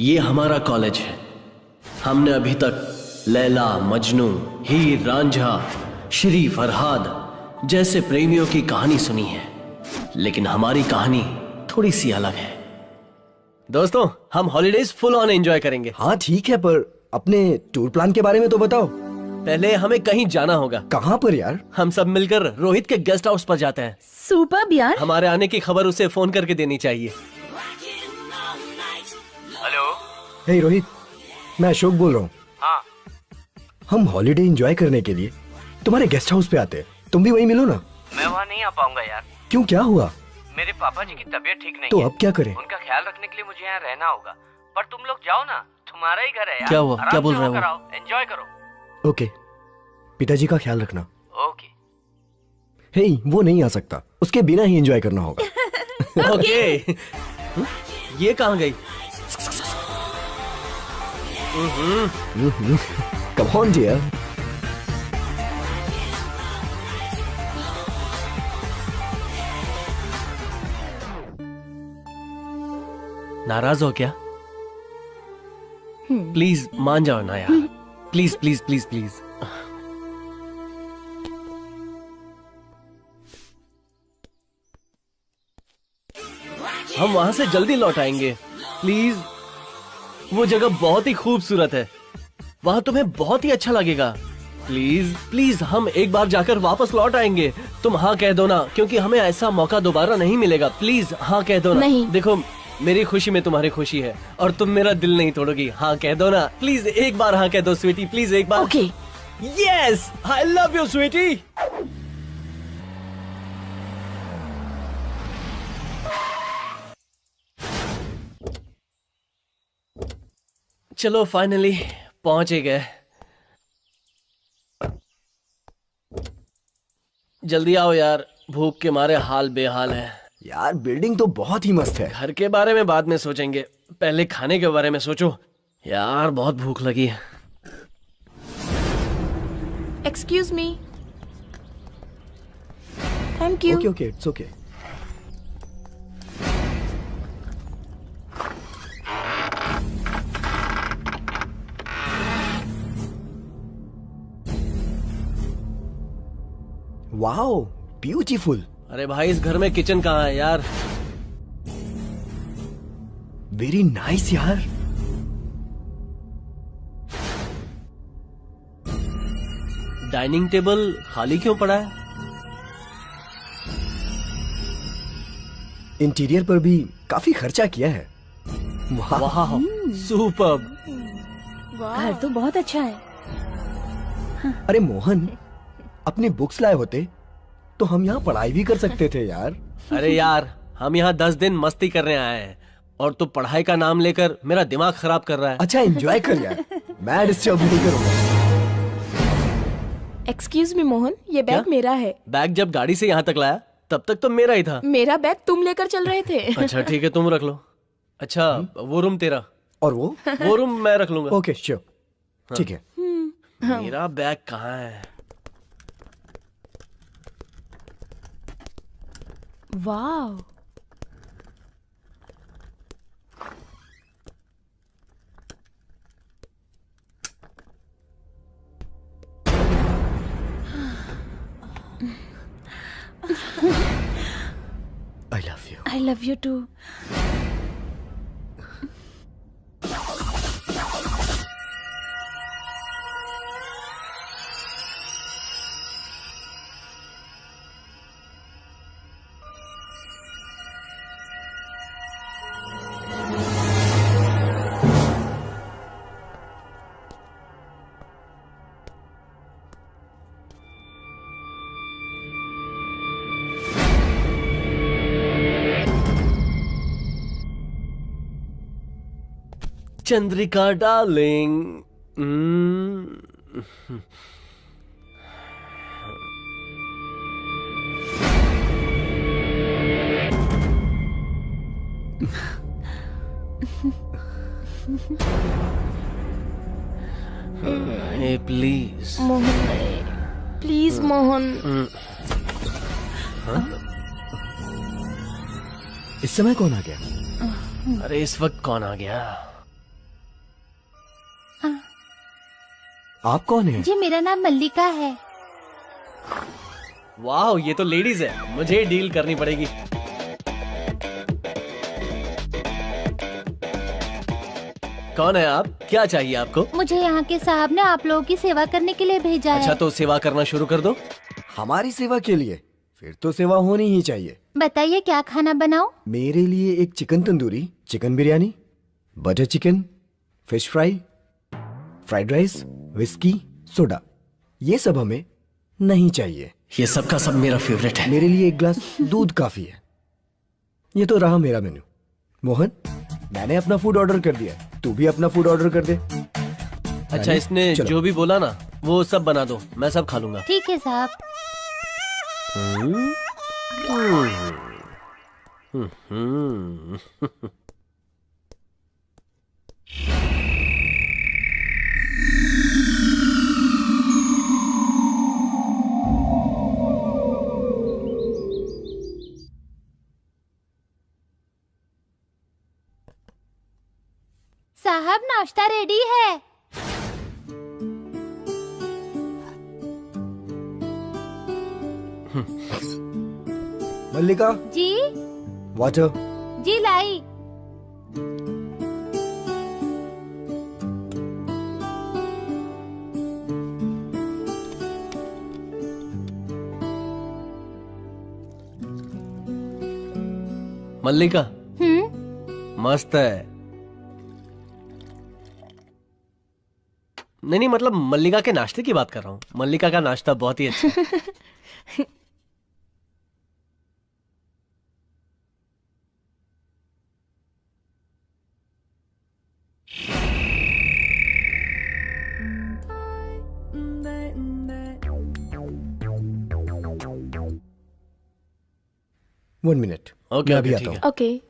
ये हमारा कॉलेज है। हमने अभी तक लैला, मजनू, हीर रांझा, श्री फरहाद जैसे प्रेमियों की कहानी सुनी है, लेकिन हमारी कहानी थोड़ी सी अलग है। दोस्तों, हम हॉलीडेज फुल ऑन एंजॉय करेंगे। हाँ ठीक है, पर अपने टूर प्लान के बारे में तो बताओ। पहले हमें कहीं जाना होगा। कहाँ पर यार? हम सब मिलकर रोहित के गेस्ट हाउस पर जाते हैं। सुपर्ब यार। हमारे आने की खबर उसे फोन करके देनी चाहिए। हेलो। हे रोहित, मैं अशोक बोल रहा हूँ। हाँ। हम हॉलीडे एंजॉय करने के लिए तुम्हारे गेस्ट हाउस पे आते हैं, तुम भी वहीं मिलो ना। मैं वहाँ नहीं आ पाऊंगा यार। क्यों, क्या हुआ? मेरे पापा जी की तबीयत ठीक नहीं तो है। अब क्या करें? उनका ख्याल रखने के लिए मुझे यहाँ रहना होगा। पर तुम लोग जाओ ना, तुम्हारा ही घर है यार। क्या हुआ? आराम क्या बोल से रहा है होकर वो? आओ, एंजॉय करो। ओके, पिताजी का ख्याल रखना। ओके। हे, वो नहीं आ सकता, उसके बिना ही एंजॉय करना होगा। ओके। ये कहाँ गई? Come on dear. नाराज हो क्या? प्लीज मान जाओ ना यार। Please please please please. हम वहां से जल्दी लौट आएंगे। प्लीज, वो जगह बहुत ही खूबसूरत है, वहां तुम्हें बहुत ही अच्छा लगेगा। प्लीज प्लीज, हम एक बार जाकर वापस लौट आएंगे। तुम हाँ कह दो ना, क्योंकि हमें ऐसा मौका दोबारा नहीं मिलेगा। प्लीज हाँ कह दो ना। नहीं। देखो, मेरी खुशी में तुम्हारी खुशी है और तुम मेरा दिल नहीं तोड़ोगी। हाँ कह दो ना, प्लीज एक बार हाँ कह दो स्वीटी, प्लीज एक बार। Okay. Yes, I love you sweetie. चलो फाइनली पहुंच ही गए। जल्दी आओ यार, भूख के मारे हाल बेहाल है। यार बिल्डिंग तो बहुत ही मस्त है। घर के बारे में बाद में सोचेंगे, पहले खाने के बारे में सोचो। यार बहुत भूख लगी है। Excuse me. Thank you. Okay okay, it's okay. Wow, beautiful. अरे भाई, इस घर में किचन कहाँ है यार? वेरी नाइस यार। डाइनिंग टेबल खाली क्यों पड़ा है? इंटीरियर पर भी काफी खर्चा किया है। वाह। वाह, सुपर्ब। घर तो बहुत अच्छा है। अरे मोहन, अपने बुक्स लाए होते तो हम यहाँ पढ़ाई भी कर सकते थे यार। अरे यार, हम यहाँ 10 दिन मस्ती करने आए हैं और तू पढ़ाई का नाम लेकर मेरा दिमाग खराब कर रहा है। अच्छा एंजॉय कर यार, मैं डिस्टर्ब नहीं करूंगा। एक्सक्यूज मी मोहन, ये बैग क्या? मेरा है। बैग जब गाड़ी से यहाँ तक लाया तब तक तो मेरा ही था। मेरा बैग तुम लेकर चल रहे थे। अच्छा ठीक है, तुम रख लो। अच्छा, वो रूम तेरा, और वो रूम मैं रख लूंगा। ओके श्योर, ठीक है। मेरा बैग कहाँ है? वाह। I love you. I love you too. Chandrika darling. Hey please Mohan, please Mohan. इस समय कौन आ गया? अरे इस वक्त कौन आ गया? आप कौन हैं? जी मेरा नाम मल्लिका है। वाह, ये तो लेडीज है, मुझे डील करनी पड़ेगी। कौन है आप? क्या चाहिए आपको? मुझे यहाँ के साहब ने आप लोगों की सेवा करने के लिए भेजा अच्छा, है। तो सेवा करना शुरू कर दो। हमारी सेवा के लिए? फिर तो सेवा होनी ही चाहिए। बताइए क्या खाना बनाऊं? मेरे लिए एक chicken tandoori, chicken biryani, butter chicken, fish fry, fried rice, whisky, soda, ये सब हमें नहीं चाहिए। ये सब का सब मेरा फेवरेट है। मेरे लिए एक ग्लास दूध काफी है। ये तो रहा मेरा मेन्यू। मोहन, मैंने अपना फूड ऑर्डर कर दिया है, तू भी अपना फूड ऑर्डर कर दे। अच्छा, इसने चलो। जो भी बोला ना वो सब बना दो, मैं सब खा लूंगा। ठीक है साहब। साहब नाश्ता रेडी है। मल्लिका, जी वाटर। जी लाई। मल्लिका, हम्म। मस्त है। नहीं मतलब मल्लिका के नाश्ते की बात कर रहा हूँ। मल्लिका का नाश्ता बहुत ही अच्छा है। वन मिनट, ओके, मैं अभी ओके, आता ठीक हूँ। ओके।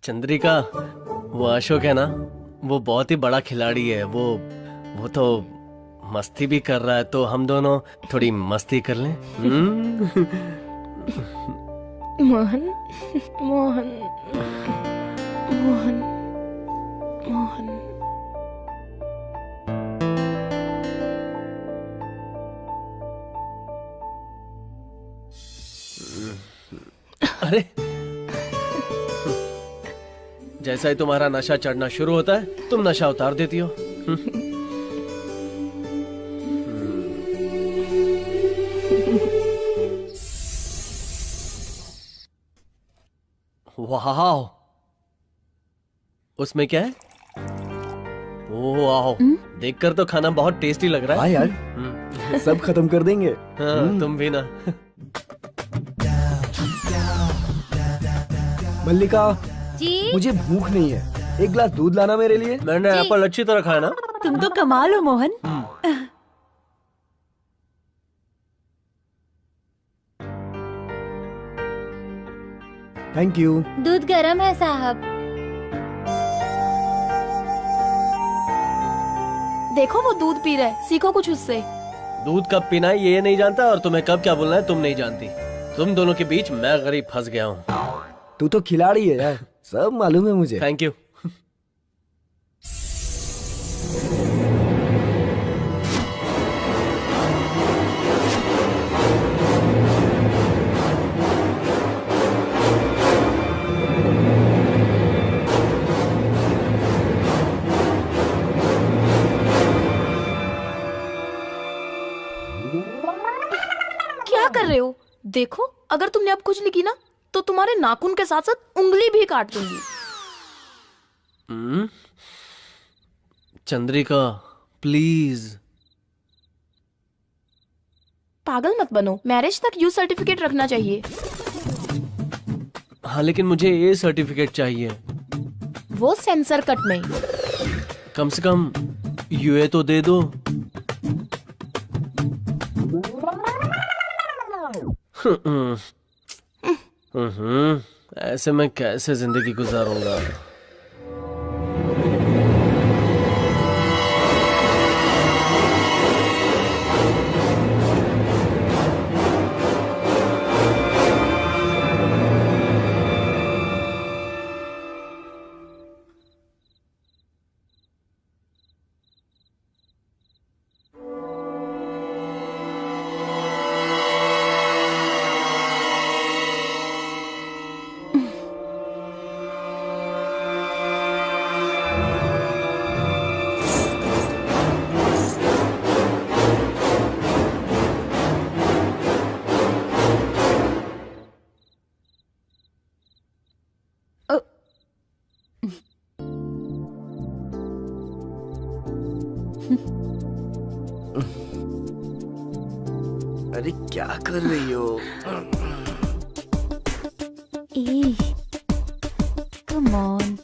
चंद्रिका, वो अशोक है ना, वो बहुत ही बड़ा खिलाड़ी है। वो तो मस्ती भी कर रहा है, तो हम दोनों थोड़ी मस्ती कर लें। मोहन, मोहन, मोहन, मोहन। अरे, जैसा ही तुम्हारा नशा चढ़ना शुरू होता है, तुम नशा उतार देती हो। वाह, उसमें क्या है? वाह, देखकर तो खाना बहुत टेस्टी लग रहा हाँ है। यार, सब खत्म कर देंगे। हाँ, तुम भी ना। मल्लिका, जी मुझे भूख नहीं है, एक गिलास दूध लाना मेरे लिए। मैंने जी। एप्पल अच्छी तरह खाया ना। तुम तो कमाल हो मोहन। Thank you. दूध गर्म है साहब। देखो वो दूध पी रहा है, सीखो कुछ उससे। दूध कब पीना है ये नहीं जानता, और तुम्हें कब क्या बोलना है तुम नहीं जानती। तुम दोनों के बीच मैं गरीब फंस गया हूँ। तू तो खिलाड़ी है यार, सब मालूम है मुझे। Thank you. क्या कर रहे हो? देखो, अगर तुमने अब कुछ लिखी ना तो तुम्हारे नाखून के साथ साथ उंगली भी काट दूंगी। चंद्रिका प्लीज। पागल मत बनो, मैरिज तक यू सर्टिफिकेट रखना चाहिए। हाँ लेकिन मुझे ये सर्टिफिकेट चाहिए। वो सेंसर कट में। कम से कम यूए तो दे दो। ऐसे मैं कैसे जिंदगी गुजारूंगा। अरे क्या कर रही हो? Come on.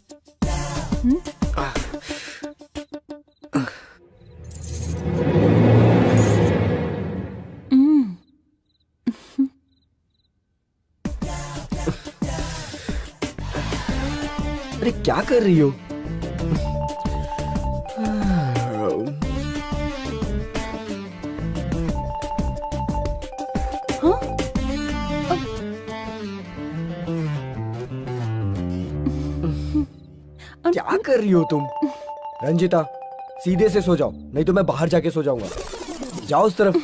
अरे क्या कर रही हो? क्या कर रही हो तुम? रंजिता सीधे से सो जाओ, नहीं तो मैं बाहर जाके सो जाऊंगा। जाओ उस तरफ।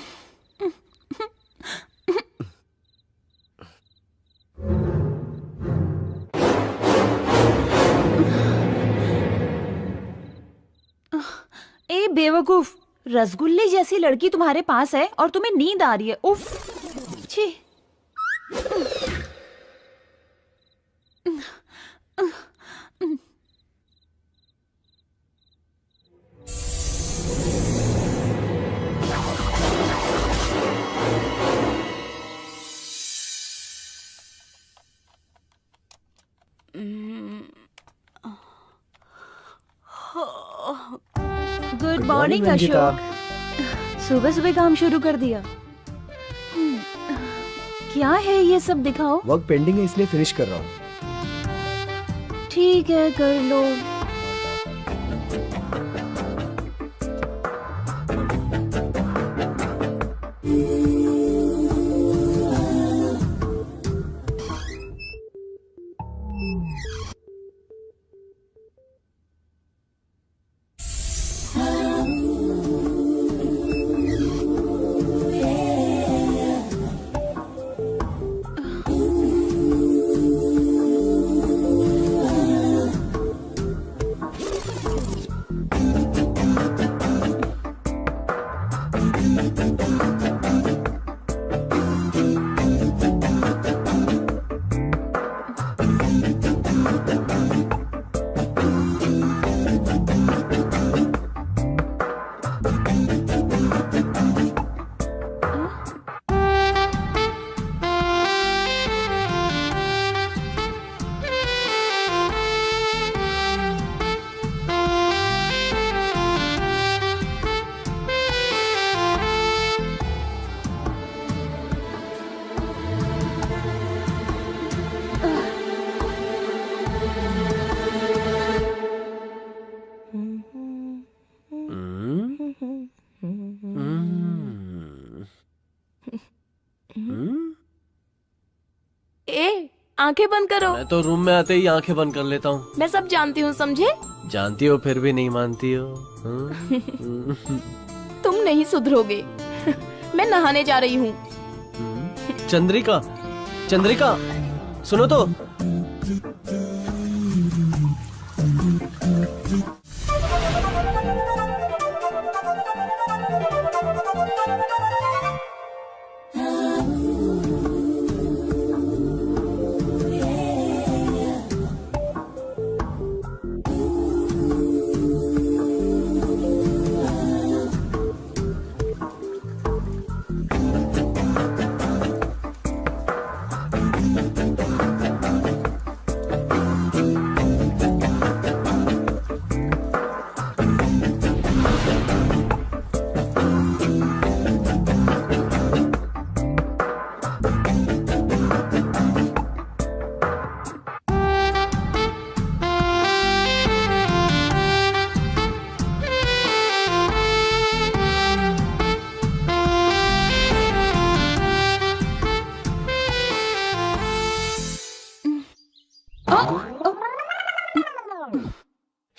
ए बेवकूफ, रसगुल्ले जैसी लड़की तुम्हारे पास है और तुम्हें नींद आ रही है। उफ छी। Good morning Ranjita. अशोक। सुबह सुबह काम शुरू कर दिया। क्या है ये सब, दिखाओ। वर्क पेंडिंग है इसलिए फिनिश कर रहा हूँ। ठीक है, कर लो। ए, आंखें बंद करो। मैं तो रूम में आते ही आंखें बंद कर लेता हूँ। मैं सब जानती हूँ, समझे? जानती हो फिर भी नहीं मानती हो। हाँ? तुम नहीं सुधरोगे। मैं नहाने जा रही हूँ। चंद्रिका, चंद्रिका सुनो तो।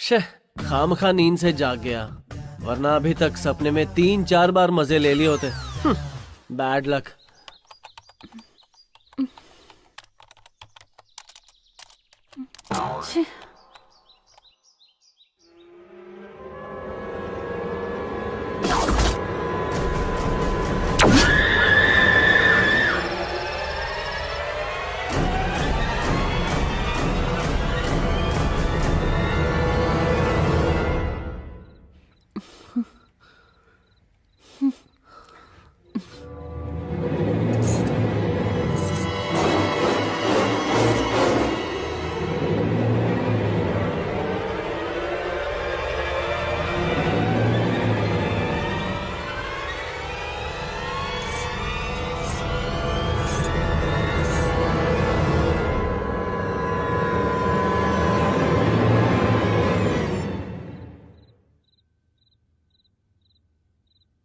शे, खामखा नींद से जाग गया, वरना अभी तक सपने में 3-4 बार मजे ले लिए होते। Bad luck. छी।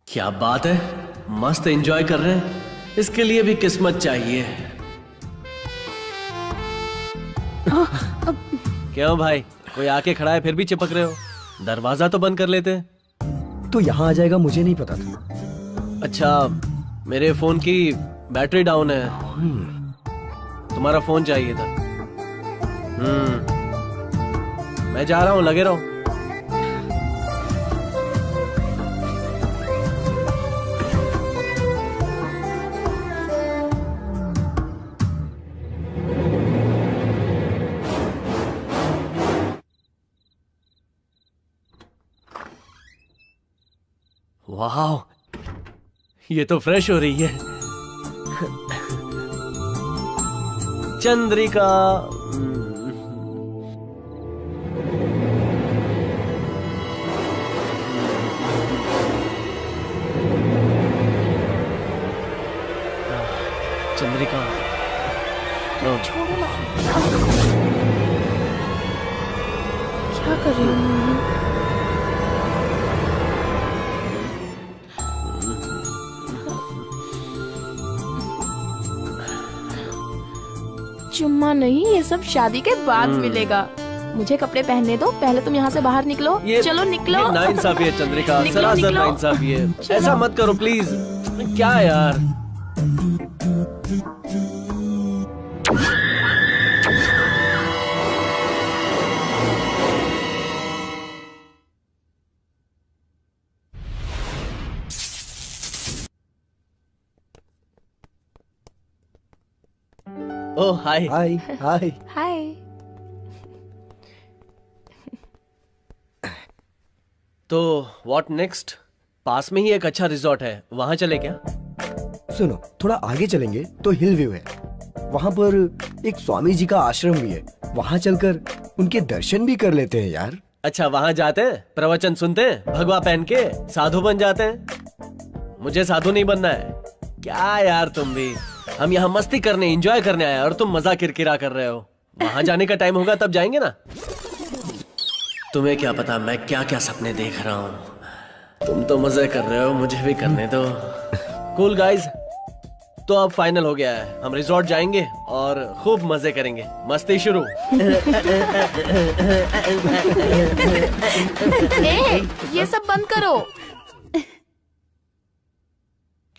क्या बात है, मस्त एंजॉय कर रहे हैं। इसके लिए भी किस्मत चाहिए। क्यों भाई, कोई आके खड़ा है फिर भी चिपक रहे हो? दरवाजा तो बंद कर लेते। तो यहाँ आ जाएगा मुझे नहीं पता था। अच्छा, मेरे फोन की बैटरी डाउन है। तुम्हारा फोन चाहिए था। मैं जा रहा हूँ, लगे रहो। वाह, ये तो फ्रेश हो रही है। चंद्रिका। चंद्रिका। छोड़ो ना। क्या कर रही हूँ? चुम्मा नहीं, ये सब शादी के बाद मिलेगा। मुझे कपड़े पहनने दो, पहले तुम यहाँ से बाहर निकलो। चलो निकलो। ये नाइंसाफी है चंद्रिका, निकलो, सरासर निकलो। नाइंसाफी है। चलो। ऐसा मत करो प्लीज। क्या यार। ओह हाय। हाय हाय। हाय। तो व्हाट नेक्स्ट? पास में ही एक अच्छा रिजॉर्ट है, वहां चले क्या? सुनो, थोड़ा आगे चलेंगे तो हिल व्यू है। वहां पर एक स्वामी जी का आश्रम भी है, वहां चलकर उनके दर्शन भी कर लेते हैं यार। अच्छा, वहां जाते हैं, प्रवचन सुनते हैं, भगवा पहन के साधु बन जाते हैं। मुझे साधु नहीं बनना है। क्या यार तुम भी, हम यहाँ मस्ती करने, एंजॉय करने आए और तुम मजा किरकिरा कर रहे हो। वहां जाने का टाइम होगा तब जाएंगे ना। तुम्हें क्या पता मैं क्या क्या सपने देख रहा हूँ। तुम तो मजे कर रहे हो, मुझे भी करने दो। कूल गाइज, तो अब फाइनल हो गया है, हम रिजॉर्ट जाएंगे और खूब मजे करेंगे। मस्ती शुरू। ए, ये सब बंद करो।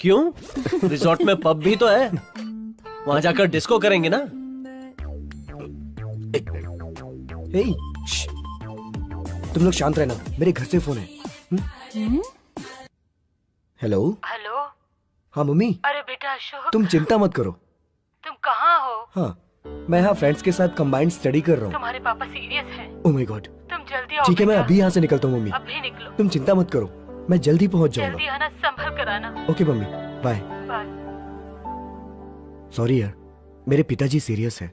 क्यों? रिजॉर्ट में पब भी तो है, वहां जाकर डिस्को करेंगे ना। हे, श्श, तुम लोग शांत रहना, मेरे घर से फोन है। हेलो। हेलो। हाँ मम्मी, अरे बेटा अशोक, तुम चिंता मत करो। तुम कहाँ हो? हाँ, मैं यहाँ फ्रेंड्स के साथ कंबाइंड स्टडी कर रहा हूँ। तुम्हारे पापा सीरियस हैं। Oh my God. तुम जल्दी आओ। ठीक है, मैं बेटा। अभी यहाँ से निकलता हूँ मम्मी। अभी निकलो। तुम चिंता मत करो, मैं जल्दी पहुँच जल्दी जाऊंगा। आना, संभल कर आना। Okay mummy, bye. Bye. Sorry यार, मेरे पिताजी सीरियस है,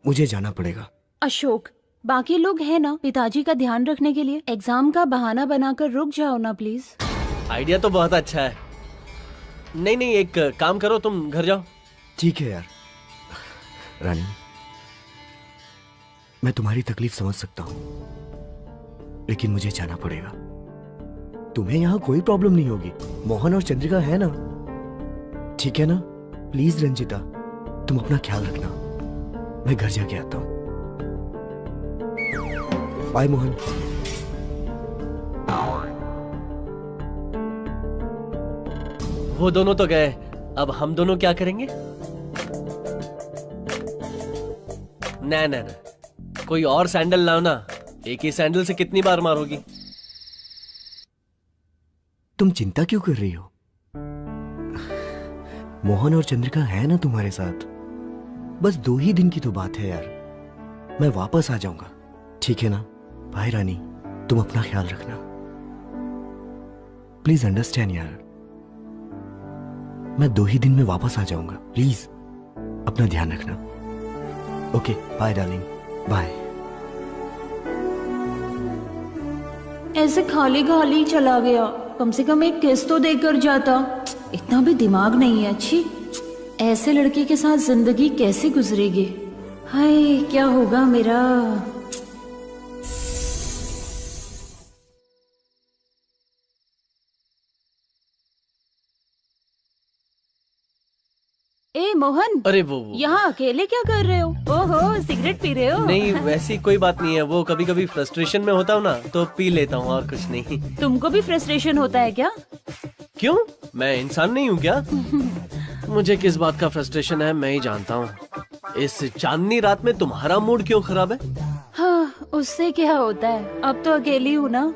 मुझे जाना पड़ेगा। अशोक, बाकी लोग हैं ना पिताजी का ध्यान रखने के लिए। एग्जाम का बहाना बनाकर रुक जाओ ना प्लीज। आइडिया तो बहुत अच्छा है। नहीं नहीं, एक काम करो, तुम घर जाओ। ठीक है यार। रानी, मैं तुम्हारी तकलीफ समझ सकता हूँ, लेकिन मुझे जाना पड़ेगा। तुम्हें यहाँ कोई प्रॉब्लम नहीं होगी, मोहन और चंद्रिका है ना। ठीक है ना? प्लीज रंजिता, तुम अपना ख्याल रखना। मैं घर जाके आता हूँ। बाय मोहन। वो दोनों तो गए, अब हम दोनों क्या करेंगे? ना ना ना, कोई और सैंडल लाओ ना, एक ही सैंडल से कितनी बार मारोगी? तुम चिंता क्यों कर रही हो? मोहन और चंद्रिका है ना तुम्हारे साथ। बस 2 ही दिन की तो बात है यार, मैं वापस आ जाऊंगा, ठीक है ना? भाई रानी, तुम अपना ख्याल रखना, प्लीज अंडरस्टैंड यार। मैं 2 ही दिन में वापस आ जाऊंगा, प्लीज अपना ध्यान रखना। Okay bye darling, bye. ऐसे खाली खाली चला गया, कम से कम एक किस तो देकर जाता। इतना भी दिमाग नहीं है। अच्छी, ऐसे लड़के के साथ जिंदगी कैसे गुजरेगी? हाय, क्या होगा मेरा? ए मोहन, अरे वो यहाँ अकेले क्या कर रहे हो? ओहो, सिगरेट पी रहे हो? नहीं, वैसी कोई बात नहीं है। वो कभी कभी फ्रस्ट्रेशन में होता हूँ ना, तो पी लेता हूँ, और कुछ नहीं। तुमको भी फ्रस्ट्रेशन होता है क्या? क्यों, मैं इंसान नहीं हूँ क्या? मुझे किस बात का फ्रस्ट्रेशन है मैं ही जानता हूँ। इस चांदनी रात में तुम्हारा मूड क्यों खराब है? हाँ, उससे क्या होता है, अब तो अकेली हूँ ना।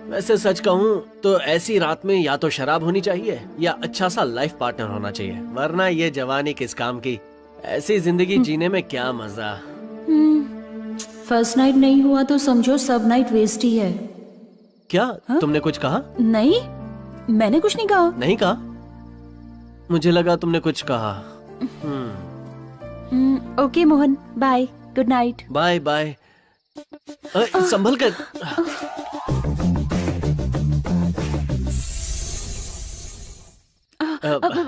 वैसे सच कहूँ तो ऐसी रात में या तो शराब होनी चाहिए या अच्छा सा लाइफ पार्टनर होना चाहिए, वरना ये जवानी किस काम की? ऐसी जिंदगी जीने में क्या मजा। फर्स्ट नाइट नहीं हुआ तो समझो सब नाइट वेस्ट ही है। क्या तुमने कुछ कहा? नहीं, मैंने कुछ नहीं कहा। नहीं कहा? मुझे लगा तुमने कुछ कहा। Okay Mohan, bye, good night. Bye bye. संभल कर।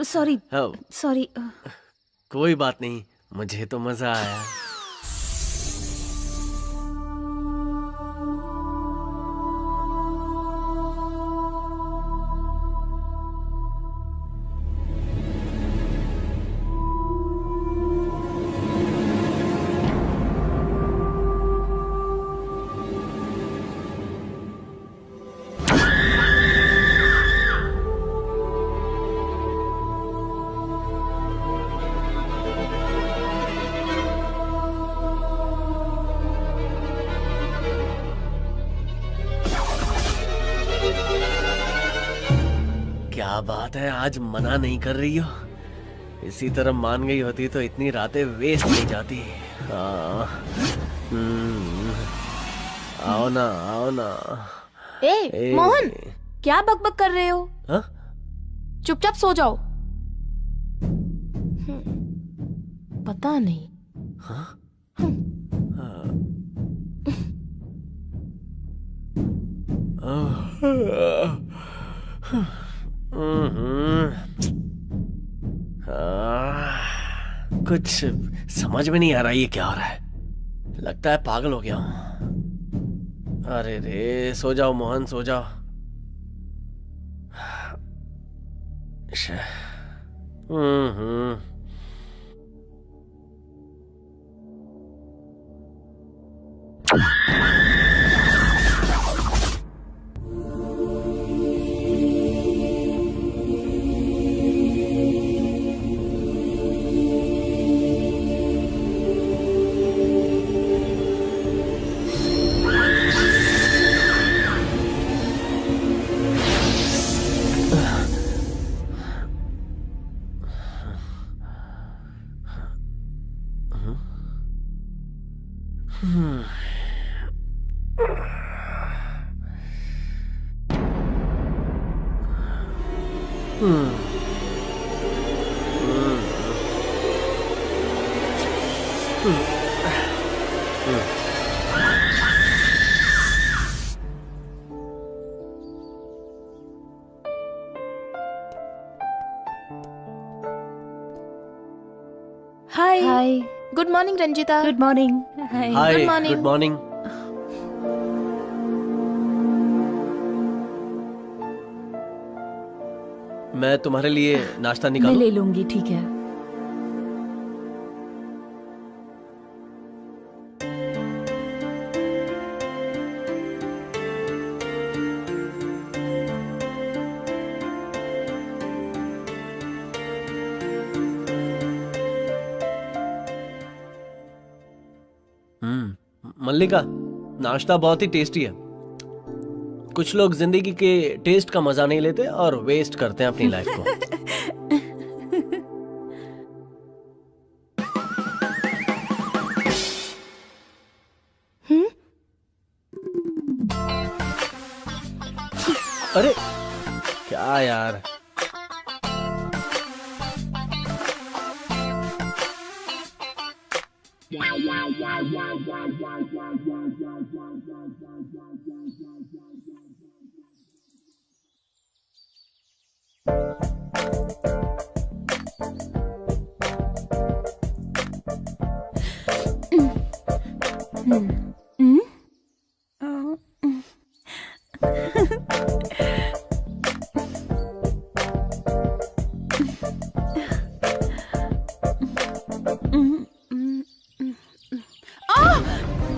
Sorry sorry. कोई बात नहीं, मुझे तो मजा आया। क्या बात है, आज मना नहीं कर रही हो? इसी तरह मान गई होती तो इतनी रातें वेस्ट नहीं जाती। आओ ना, आओ ना। ए मोहन, क्या बकबक कर रहे हो? हाँ? चुपचाप सो जाओ। पता नहीं। कुछ समझ में नहीं आ रहा ये क्या हो रहा है। लगता है पागल हो गया हूं। अरे रे, सो जाओ मोहन, सो जाओ। हम्म। Hi. Hi, good morning Ranjita. Good morning. Hi. Hi, Good morning. Good morning. मैं तुम्हारे लिए नाश्ता मैं निकालूं? ले लूंगी, ठीक है। मल्लिका, नाश्ता बहुत ही टेस्टी है। कुछ लोग जिंदगी के टेस्ट का मजा नहीं लेते और वेस्ट करते हैं अपनी लाइफ को। अरे क्या यार,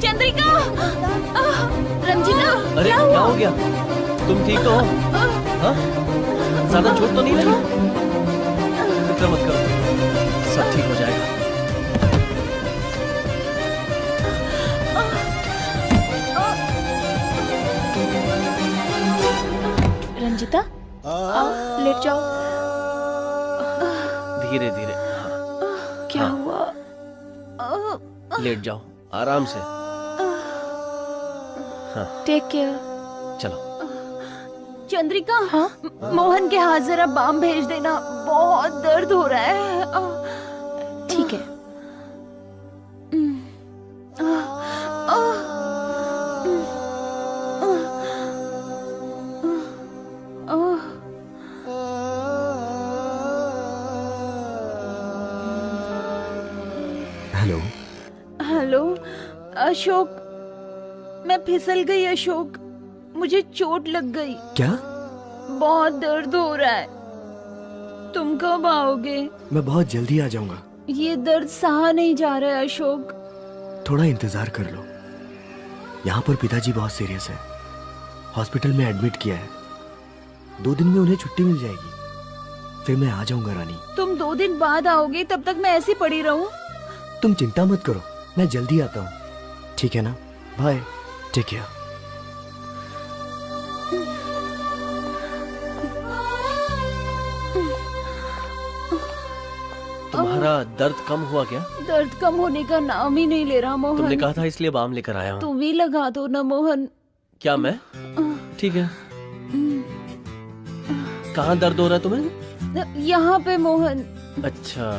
चंद्रिका, रंजीता, अरे क्या क्या हुआ? हो गया? तुम ठीक तो हो? हाँ? ज्यादा चोट तो नहीं लगी? फिक्र मत करो, सब ठीक हो जाएगा। रंजीता, आओ लेट जाओ। धीरे धीरे, हाँ, क्या हाँ। हुआ? लेट जाओ आराम से। Take care. चलो। चंद्रिका, हाँ? मोहन के हाथ जरा बाम भेज देना, बहुत दर्द हो रहा है। ठीक है। हेलो। हेलो अशोक, मैं फिसल गई अशोक, मुझे चोट लग गई, क्या? बहुत दर्द हो रहा है। तुम कब आओगे? मैं बहुत जल्दी आ जाऊंगा। ये दर्द सहा नहीं जा रहा है अशोक। थोड़ा इंतजार कर लो। यहाँ पर पिताजी बहुत सीरियस है, हॉस्पिटल में एडमिट किया है। 2 दिन में उन्हें छुट्टी मिल जाएगी, फिर मैं आ जाऊंगा रानी। तुम 2 दिन बाद आओगे, तब तक मैं ऐसी पड़ी रहूं? तुम चिंता मत करो, मैं जल्दी आता हूँ, ठीक है ना? Bye, take care. तुम्हारा दर्द कम हुआ क्या? दर्द कम होने का नाम ही नहीं ले रहा मोहन। तुमने कहा था इसलिए बाम लेकर आया हूँ। तुम ही लगा दो ना मोहन। क्या मैं? ठीक है। कहाँ दर्द हो रहा है तुम्हें? यहाँ पे मोहन। अच्छा,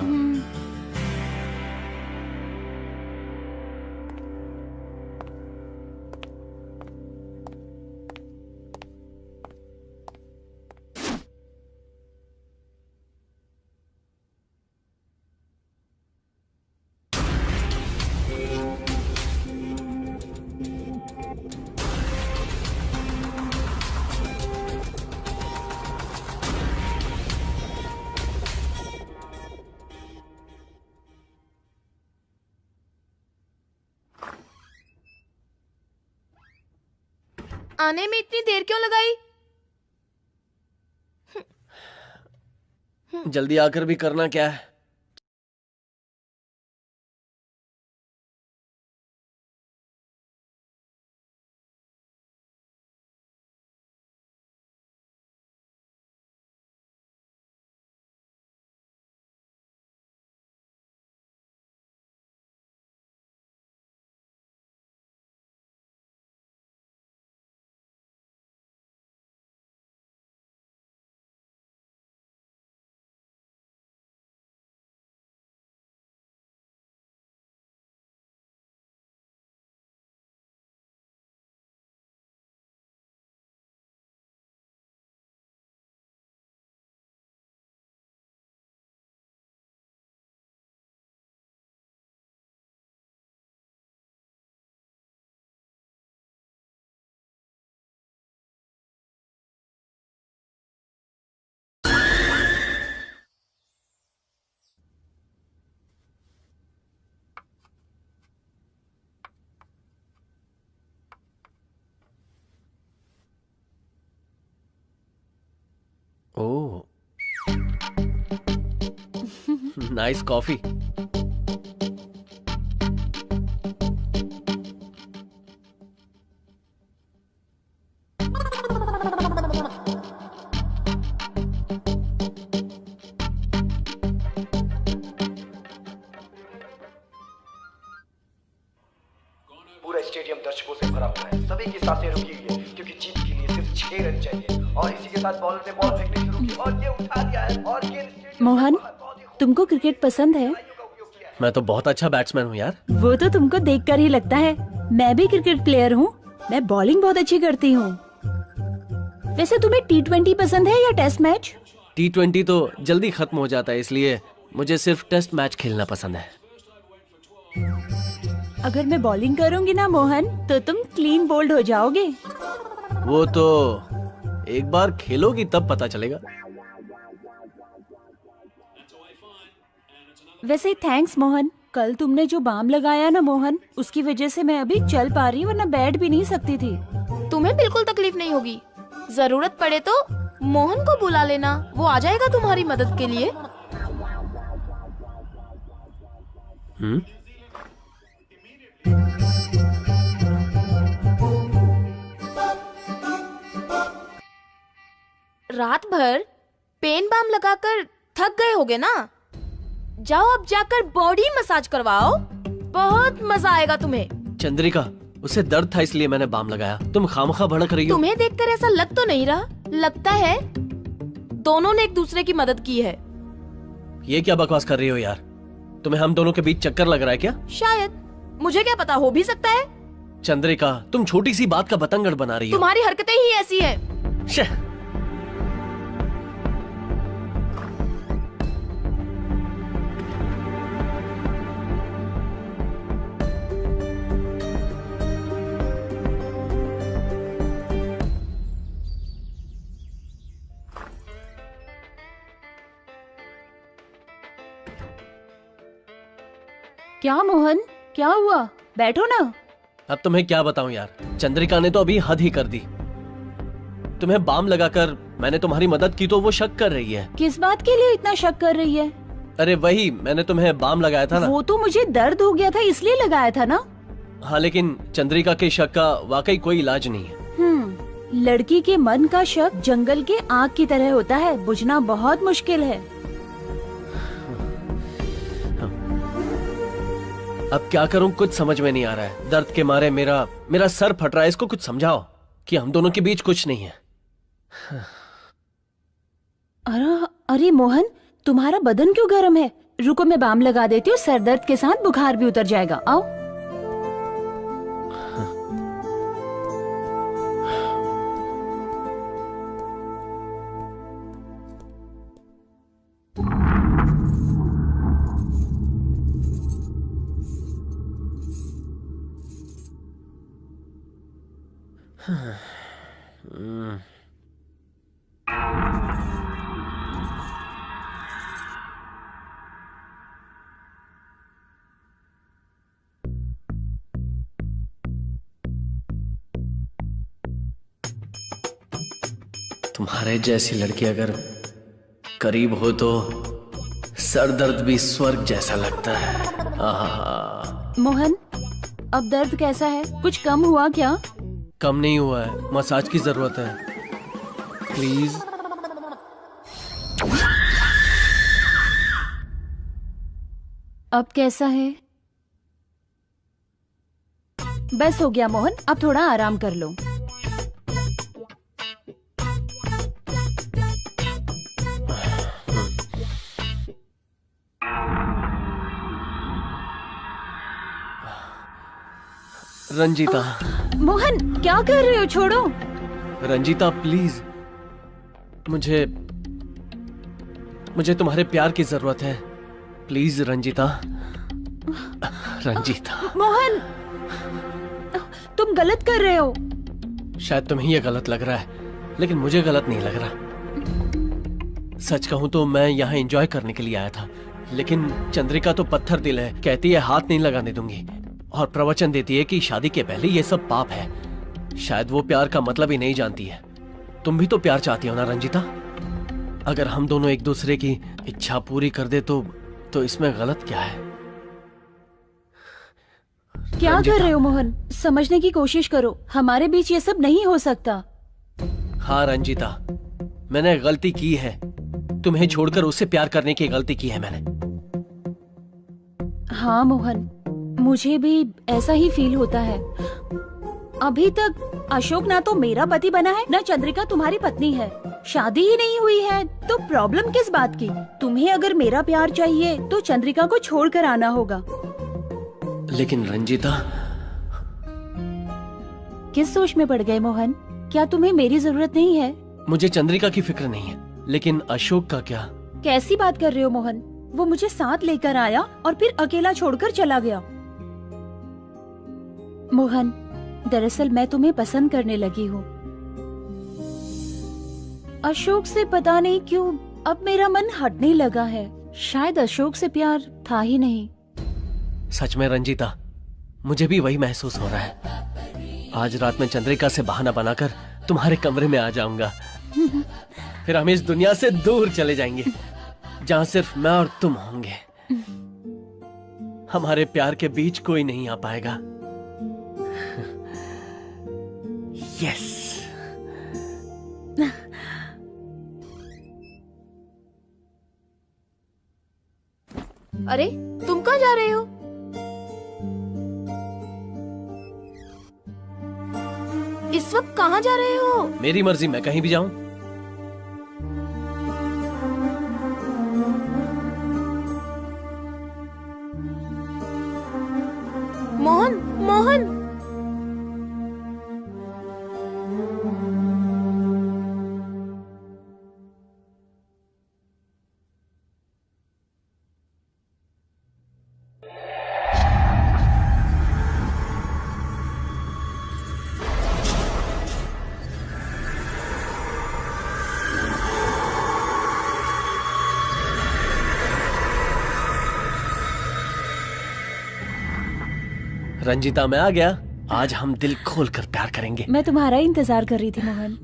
आने में इतनी देर क्यों लगाई? जल्दी आकर भी करना क्या है? ओह, नाइस कॉफी। सभी की सांसें रुकी हुई है क्योंकि जीत के लिए सिर्फ 6 रन चाहिए और इसी के साथ बॉलर ने बॉल फेंकनी शुरू की और ये उठा लिया है और ये मोहन, तुमको क्रिकेट पसंद है? मैं तो बहुत अच्छा बैट्समैन हूँ यार। वो तो तुमको देखकर ही लगता है। मैं भी क्रिकेट प्लेयर हूँ। मैं बॉलिंग बहुत अच्छी करती हूँ। वैसे तुम्हें T20 पसंद है या टेस्ट मैच? T20 तो जल्दी खत्म हो जाता है, इसलिए मुझे सिर्फ टेस्ट मैच खेलना पसंद है। अगर मैं बॉलिंग करूंगी ना मोहन, तो तुम क्लीन बोल्ड हो जाओगे। वो तो एक बार खेलोगी तब पता चलेगा। वैसे थैंक्स मोहन। कल तुमने जो बाम लगाया ना मोहन, उसकी वजह से मैं अभी चल पा रही हूँ, वरना बैठ भी नहीं सकती थी। तुम्हें बिल्कुल तकलीफ नहीं होगी। जरूरत पड़े तो मोहन को बुला लेना, वो आ जाएगा तुम्हारी मदद के लिए। रात भर पेन बाम लगाकर थक गए होगे ना? जाओ अब जाकर बॉडी मसाज करवाओ, बहुत मजा आएगा तुम्हें। चंद्रिका, उसे दर्द था इसलिए मैंने बाम लगाया। तुम खामखा भड़क रही हो। तुम्हें देखकर ऐसा लग तो नहीं रहा। लगता है दोनों ने एक दूसरे की मदद की है। ये क्या बकवास कर रही हो यार? तुम्हें हम दोनों के बीच चक्कर लग रहा है क्या? शायद, मुझे क्या पता, हो भी सकता है। चंद्रिका, तुम छोटी सी बात का बतंगड़ बना रही हो। तुम्हारी हरकतें ही ऐसी है। शह। क्या मोहन, क्या हुआ? बैठो ना। अब तुम्हें क्या बताऊं यार, चंद्रिका ने तो अभी हद ही कर दी। तुम्हें बाम लगाकर मैंने तुम्हारी मदद की तो वो शक कर रही है। किस बात के लिए इतना शक कर रही है? अरे वही, मैंने तुम्हें बाम लगाया था ना। वो तो मुझे दर्द हो गया था इसलिए लगाया था ना। हाँ, लेकिन चंद्रिका के शक का वाकई कोई इलाज नहीं है। लड़की के मन का शक जंगल के आग की तरह होता है, बुझना बहुत मुश्किल है। अब क्या करूं, कुछ समझ में नहीं आ रहा है। दर्द के मारे मेरा सर फट रहा है। इसको कुछ समझाओ कि हम दोनों के बीच कुछ नहीं है। अरे मोहन, तुम्हारा बदन क्यों गर्म है? रुको मैं बाम लगा देती हूँ, सर दर्द के साथ बुखार भी उतर जाएगा। आओ। तुम्हारे जैसी लड़की अगर करीब हो तो सर दर्द भी स्वर्ग जैसा लगता है। आहा। मोहन, अब दर्द कैसा है? कुछ कम हुआ क्या? कम नहीं हुआ है, मसाज की जरूरत है। प्लीज। अब कैसा है? बस हो गया मोहन, अब थोड़ा आराम कर लो। रंजीता। मोहन, क्या कर रहे हो? छोड़ो। रंजीता प्लीज, मुझे तुम्हारे प्यार की जरूरत है। प्लीज रंजीता। रंजीता। मोहन, तुम गलत कर रहे हो। शायद तुम्हें ये गलत लग रहा है, लेकिन मुझे गलत नहीं लग रहा। सच कहूं तो मैं यहाँ एंजॉय करने के लिए आया था, लेकिन चंद्रिका तो पत्थर दिल है। कहती है हाथ नहीं लगाने दूंगी और प्रवचन देती है कि शादी के पहले ये सब पाप है। शायद वो प्यार का मतलब ही नहीं जानती है। तुम भी तो प्यार चाहती हो ना रंजीता? अगर हम दोनों एक दूसरे की इच्छा पूरी कर दे तो इसमें गलत क्या है? क्या कर रहे हो मोहन? समझने की कोशिश करो, हमारे बीच ये सब नहीं हो सकता। हाँ रंजीता, मैंने गलती की है। तुम्हें छोड़कर उससे प्यार करने की गलती की है मैंने। हाँ मोहन, मुझे भी ऐसा ही फील होता है। अभी तक अशोक ना तो मेरा पति बना है ना चंद्रिका तुम्हारी पत्नी है। शादी ही नहीं हुई है तो प्रॉब्लम किस बात की? तुम्हें अगर मेरा प्यार चाहिए तो चंद्रिका को छोड़कर आना होगा। लेकिन रंजीता, किस सोच में पड़ गए मोहन? क्या तुम्हें मेरी जरूरत नहीं है? मुझे चंद्रिका की फिक्र नहीं है, लेकिन अशोक का क्या? कैसी बात कर रहे हो मोहन? वो मुझे साथ लेकर आया और फिर अकेला छोड़कर चला गया। मोहन, दरअसल मैं तुम्हें पसंद करने लगी हूँ। अशोक से पता नहीं क्यों अब मेरा मन हटने लगा है। शायद अशोक से प्यार था ही नहीं। सच में रंजीता, मुझे भी वही महसूस हो रहा है। आज रात में चंद्रिका से बहाना बनाकर तुम्हारे कमरे में आ जाऊंगा। फिर हम इस दुनिया से दूर चले जाएंगे, जहां सिर्फ मैं और तुम होंगे। हमारे प्यार के बीच कोई नहीं आ पाएगा। यस। अरे तुम कहाँ जा रहे हो? इस वक्त कहाँ जा रहे हो? मेरी मर्जी, मैं कहीं भी जाऊं। मोहन, मोहन, रंजीता, मैं आ गया। आज हम दिल खोलकर प्यार करेंगे। मैं तुम्हारा ही इंतजार कर रही थी मोहन।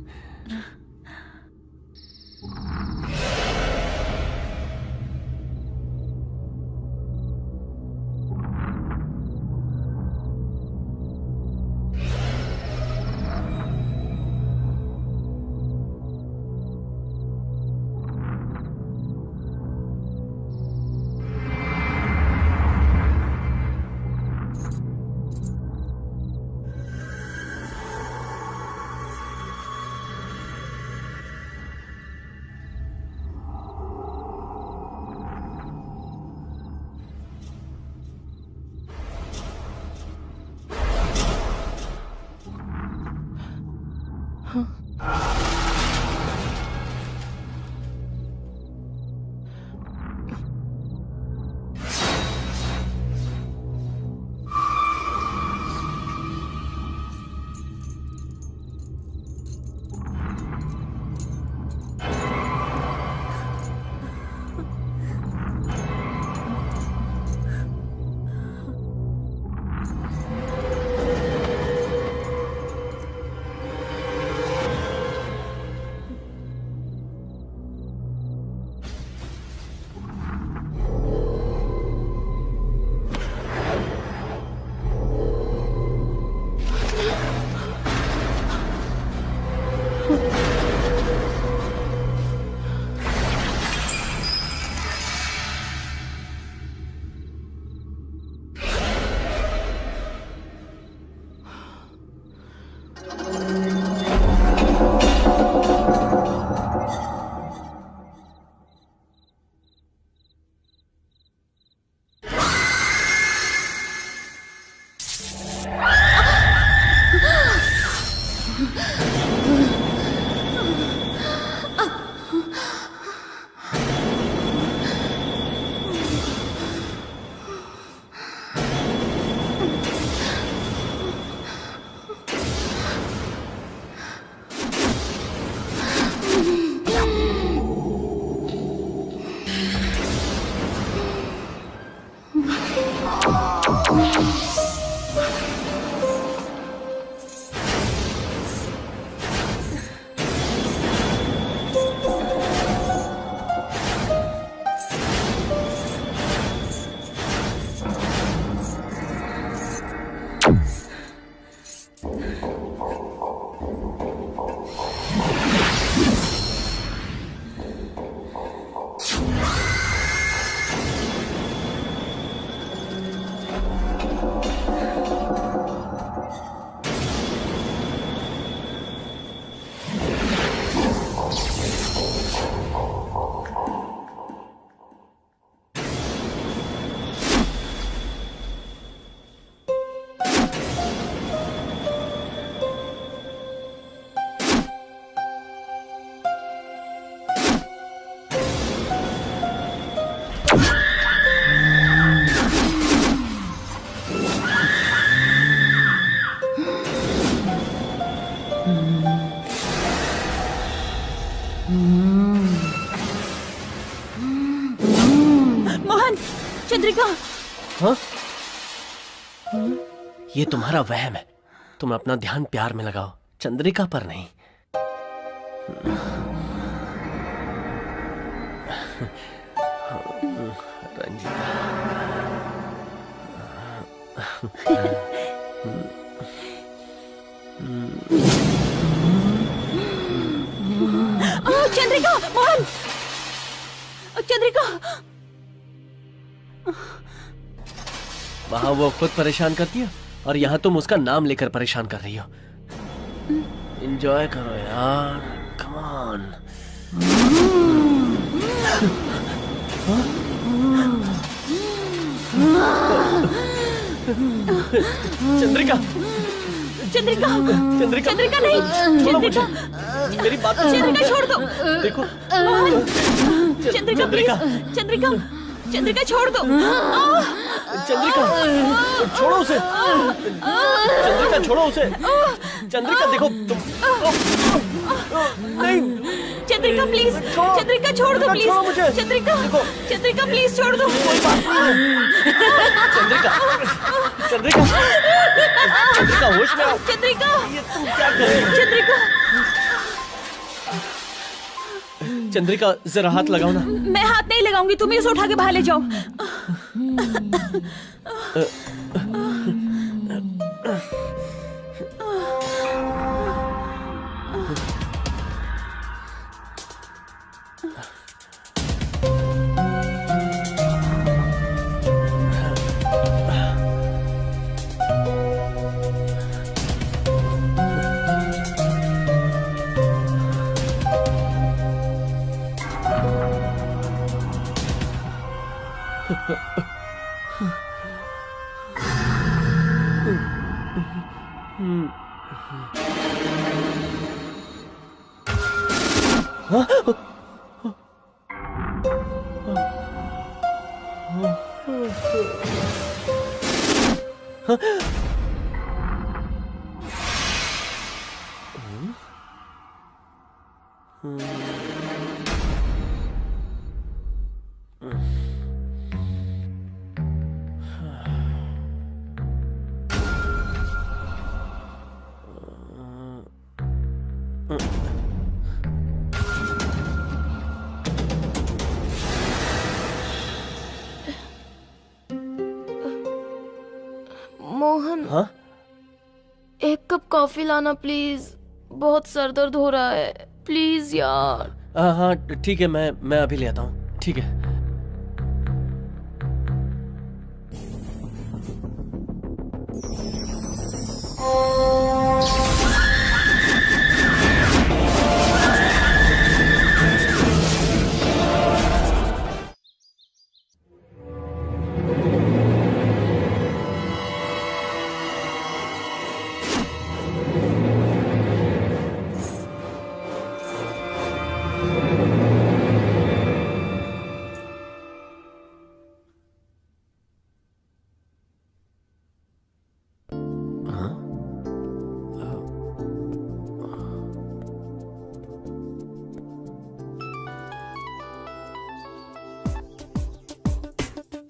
चंद्रिका। हाँ? ये तुम्हारा वहम है। तुम अपना ध्यान प्यार में लगाओ, चंद्रिका पर नहीं। रंजीता। चंद्रिका, मोहन, चंद्रिका। वहां वो खुद परेशान करती है और यहाँ तुम उसका नाम लेकर परेशान कर रही हो। एंजॉय करो यार, कम ऑन। चंद्रिका, चंद्रिका, चंद्रिका, चंद्रिका नहीं, छोड़ो मुझे। चंद्रिका, मेरी बात चंद्रिका छोड़ दो। देखो मोहन, चंद्रिका चंद्रिका। प्लीज, चंद्रिका, चंद्रिका छोड़ दो। चंद्रिका, छोड़ो उसे। चंद्रिका, छोड़ो उसे। चंद्रिका, देखो तुम। नहीं, चंद्रिका प्लीज, चंद्रिका छोड़ दो छोड़ो मुझे। प्लीज। चंद्रिका, देखो। चंद्रिका प्लीज छोड़ दो। कोई बात नहीं है। चंद्रिका, चंद्रिका, चंद्रिका, होश में आओ। चंद्रिका, ये तुम क्या कर रही हो? चंद्रिका, चंद्रिका, जरा हाथ लगाओ ना। मैं हाथ नहीं लगाऊंगी, तुम इसे उठा के बाहर ले जाओ। मोहन, हाँ? एक कप कॉफी लाना प्लीज। बहुत सर दर्द हो रहा है, प्लीज यार। हाँ हाँ, ठीक है, मैं अभी ले आता हूँ। ठीक है।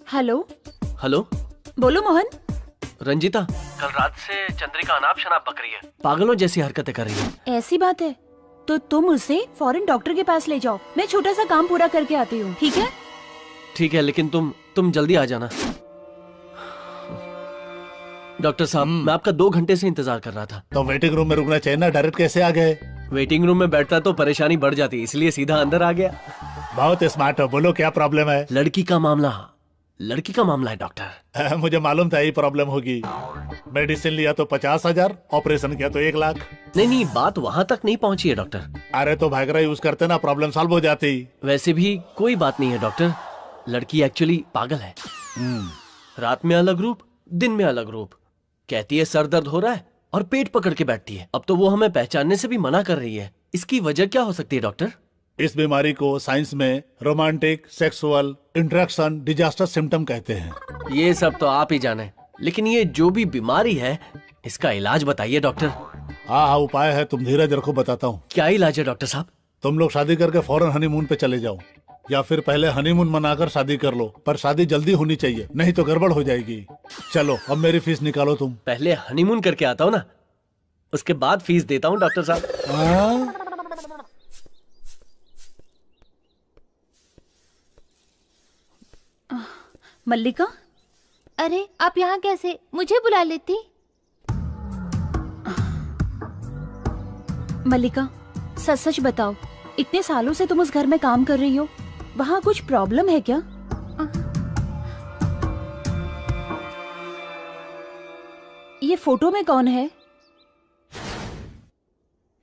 हेलो, हेलो, बोलो मोहन। रंजीता, कल रात से चंद्रिका अनाप शनाप बक रही है, पागलों जैसी हरकतें कर रही है। ऐसी बात है तो तुम उसे फौरन डॉक्टर के पास ले जाओ। मैं छोटा सा काम पूरा करके आती हूँ, ठीक है? ठीक है, लेकिन तुम जल्दी आ जाना। डॉक्टर साहब, मैं आपका 2 घंटे से इंतजार कर रहा था। तो वेटिंग रूम में रुकना चाहिए ना, डायरेक्ट कैसे आ गए? वेटिंग रूम में बैठता तो परेशानी बढ़ जाती, इसलिए सीधा अंदर आ गया। बहुत स्मार्ट हो, बोलो क्या प्रॉब्लम है? लड़की का मामला है डॉक्टर। मुझे मालूम था ये प्रॉब्लम होगी। मेडिसिन लिया तो 50,000, ऑपरेशन किया तो 1 लाख। नहीं, बात वहाँ तक नहीं पहुँची है डॉक्टर। अरे तो भागरा यूज करते ना, प्रॉब्लम सॉल्व हो जाती। वैसे भी कोई बात नहीं है डॉक्टर। लड़की एक्चुअली पागल है। रात में अलग रूप, दिन में अलग रूप। कहती है सर दर्द हो रहा है और पेट पकड़ के बैठती है। अब तो वो हमें पहचानने से भी मना कर रही है। इसकी वजह क्या हो सकती है डॉक्टर? इस बीमारी को साइंस में romantic sexual interaction disaster symptom कहते हैं। ये सब तो आप ही जाने, लेकिन ये जो भी बीमारी है, इसका इलाज बताइए डॉक्टर। हाँ, उपाय है, तुम धीरज रखो, बताता हूँ। क्या इलाज है डॉक्टर साहब? तुम लोग शादी करके फौरन हनीमून पे चले जाओ। या फिर पहले हनीमून मनाकर शादी कर लो, पर शादी जल्दी होनी चाहिए, नहीं तो गड़बड़ हो जाएगी। चलो अब मेरी फीस निकालो तुम। पहले हनीमून करके आता हूँ ना, उसके बाद फीस देता हूँ डॉक्टर साहब। हाँ? मल्लिका, अरे आप यहाँ कैसे? मुझे बुला लेती। मल्लिका सच सच बताओ, इतने सालों से तुम उस घर में काम कर रही हो, वहाँ कुछ प्रॉब्लम है क्या? ये फोटो में कौन है?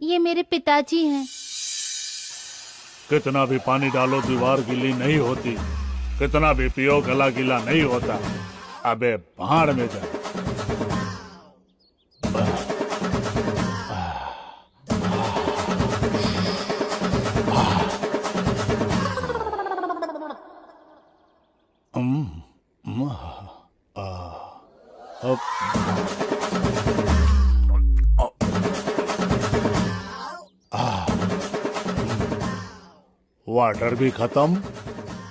ये मेरे पिताजी हैं। कितना भी पानी डालो दीवार गीली नहीं होती, कितना भी पियो गला गीला नहीं होता। अबे भाड़ में जा। वाटर भी खत्म,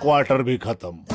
क्वार्टर भी खत्म।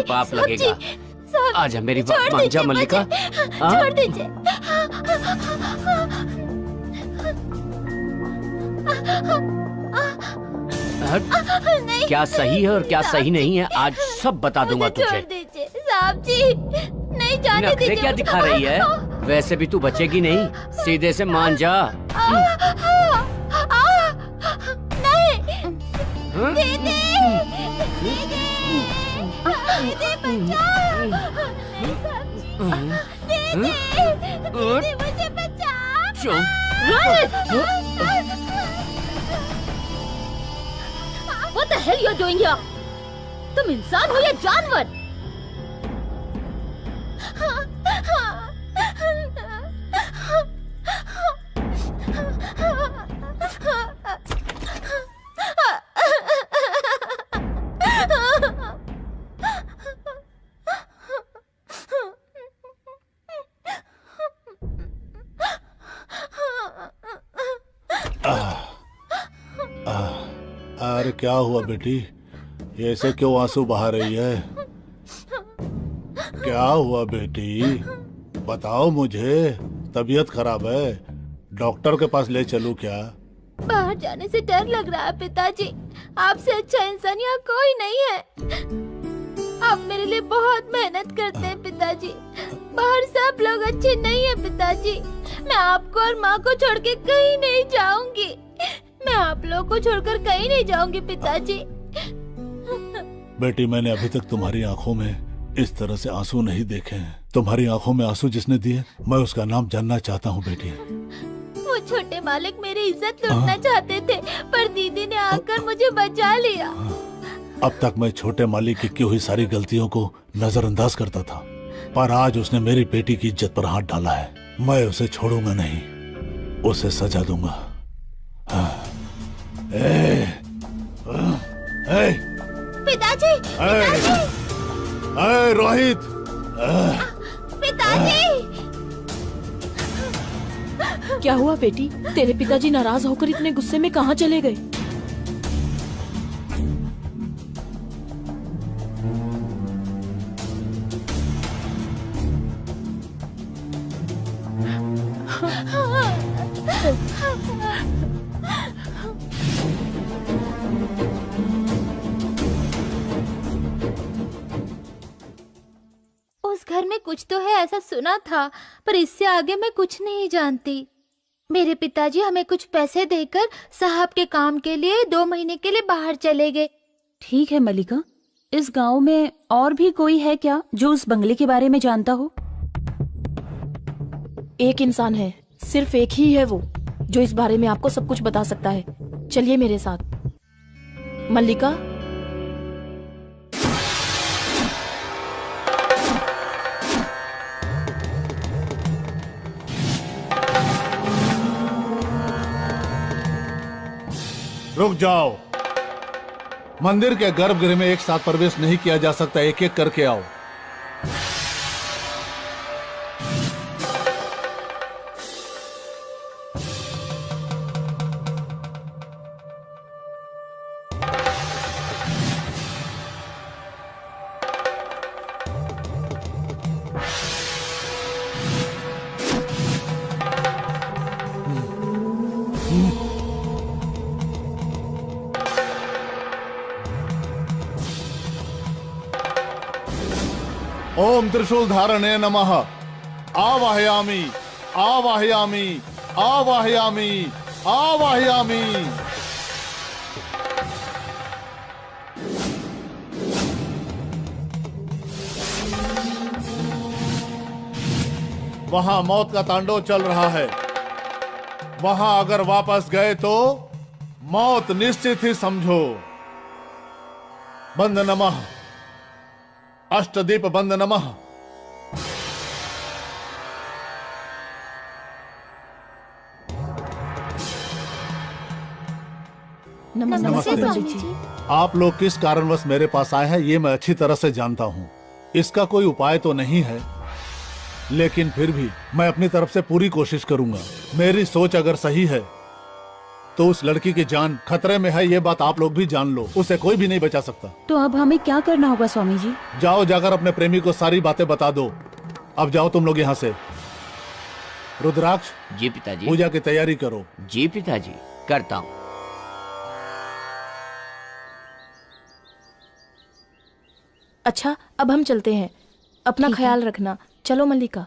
पाप लगेगा। साहब आजा मेरी बात छोड़ मान जा दीजिए मल्लिका। मुझे, हाँ? छोड़ दीजिए। हट। नहीं, क्या सही है और क्या सही नहीं है आज सब बता दूंगा मुझे छोड़ तुझे। दीजिए साहब जी, नहीं जाने नखरे दीजिए। क्या दिखा रही है? वैसे भी तू बचेगी नहीं, सीधे से मान जा। नहीं हाँ? दीदी, दीदी, दीदी बचाओ। नहीं साहब जी। दीदी, दीदी मुझे बचाओ। चुप। What the hell you're doing here? तुम इंसान हो या जानवर? अरे क्या हुआ बेटी, ये ऐसे क्यों आंसू बहा रही है? क्या हुआ बेटी, बताओ मुझे। तबीयत खराब है, डॉक्टर के पास ले चलूं क्या? बाहर जाने से डर लग रहा है पिताजी। आपसे अच्छा इंसान यहाँ कोई नहीं है। आप मेरे लिए बहुत मेहनत करते हैं पिताजी। बाहर सब लोग अच्छे नहीं है पिताजी। मैं आपको और माँ को छोड़ के कहीं नहीं जाऊंगी। मैं आप लोगों को छोड़कर कहीं नहीं जाऊंगी पिताजी। बेटी, मैंने अभी तक तुम्हारी आंखों में इस तरह से आंसू नहीं देखे हैं। तुम्हारी आंखों में आंसू जिसने दिए, मैं उसका नाम जानना चाहता हूँ बेटी। वो छोटे मालिक मेरी इज्जत लूटना चाहते थे, पर दीदी ने आकर मुझे बचा लिया। अब तक मैं छोटे मालिक की हुई सारी गलतियों को नजरअंदाज करता था, पर आज उसने मेरी बेटी की इज्जत पर हाथ डाला है। मैं उसे छोड़ूंगा नहीं, उसे सजा दूंगा। पिताजी, रोहित, पिताजी। क्या हुआ बेटी? तेरे पिताजी नाराज होकर इतने गुस्से में कहाँ चले गए? उस घर में कुछ तो है ऐसा सुना था, पर इससे आगे मैं कुछ नहीं जानती। मेरे पिताजी हमें कुछ पैसे देकर साहब के काम के लिए 2 महीने के लिए बाहर चले गए। ठीक है मल्लिका, इस गांव में और भी कोई है क्या जो उस बंगले के बारे में जानता हो? एक इंसान है, सिर्फ एक ही है वो, जो इस बारे में आपको सब कुछ बता सकता है। चलिए मेरे साथ। मल्लिका, रुक जाओ। मंदिर के गर्भगृह में एक साथ प्रवेश नहीं किया जा सकता, एक एक करके आओ। ओम त्रिशूल धारणे नमः। आवाहयामि, आवाहयामि, आवाहयामि, आवाहयामि। वहां मौत का तांडव चल रहा है। वहां अगर वापस गए तो मौत निश्चित ही समझो। बंद नमः, अष्टदीप बंद नमः। नमस्ते स्वामी जी। आप लोग किस कारणवश मेरे पास आए हैं ये मैं अच्छी तरह से जानता हूँ। इसका कोई उपाय तो नहीं है, लेकिन फिर भी मैं अपनी तरफ से पूरी कोशिश करूंगा। मेरी सोच अगर सही है तो उस लड़की की जान खतरे में है, ये बात आप लोग भी जान लो। उसे कोई भी नहीं बचा सकता। तो अब हमें क्या करना होगा स्वामी जी? जाओ, जाकर अपने प्रेमी को सारी बातें बता दो। अब जाओ तुम लोग यहाँ से। रुद्राक्ष, जी पिताजी। पूजा की तैयारी करो। जी पिताजी, करता हूँ। अच्छा, अब हम चलते हैं। अपना ख्याल रखना। चलो मल्लिका।